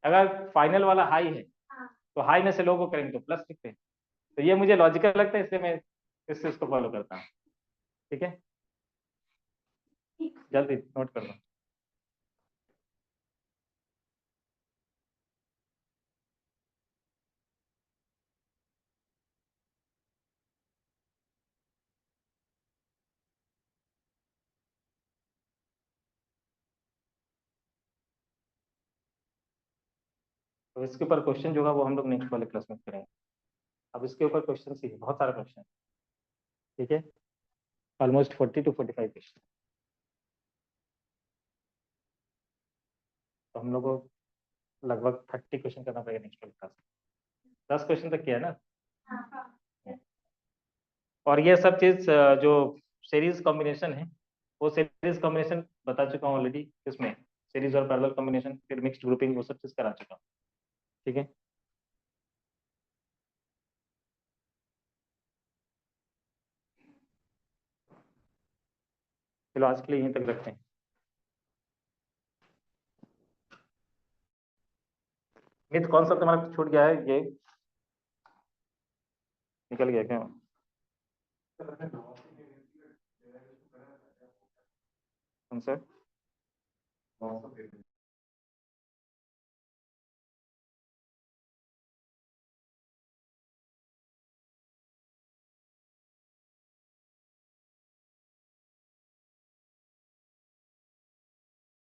अगर फाइनल वाला हाई है तो हाई में से लो को करेंगे तो प्लस लिखते हैं। तो ये मुझे लॉजिकल लगता है, इसलिए मैं इस चीज को फॉलो करता हूँ, ठीक है। जल्दी नोट कर लो। तो इसके ऊपर क्वेश्चन जो होगा वो हम लोग नेक्स्ट वाले क्लास में करेंगे। अब इसके ऊपर क्वेश्चन ही है, बहुत सारे क्वेश्चन, ठीक है, ऑलमोस्ट 40 to 45 क्वेश्चन। तो हम लोग को लगभग 30 क्वेश्चन करना पड़ेगा नेक्स्ट वाले क्लास में। 10 क्वेश्चन तक किया है ना। और ये सब चीज जो सीरीज कॉम्बिनेशन है वो सीरीज कॉम्बिनेशन बता चुका हूँ ऑलरेडी, किसमें, सीरीज और पैरेलल कॉम्बिनेशन, फिर मिक्स्ड ग्रुपिंग, वो सब चीज करा चुका हूँ, ठीक है। चलो आज के लिए यहीं तक रखते हैं। मित कौन सा तुम्हारा छूट गया है, ये निकल गया क्या, कौन सा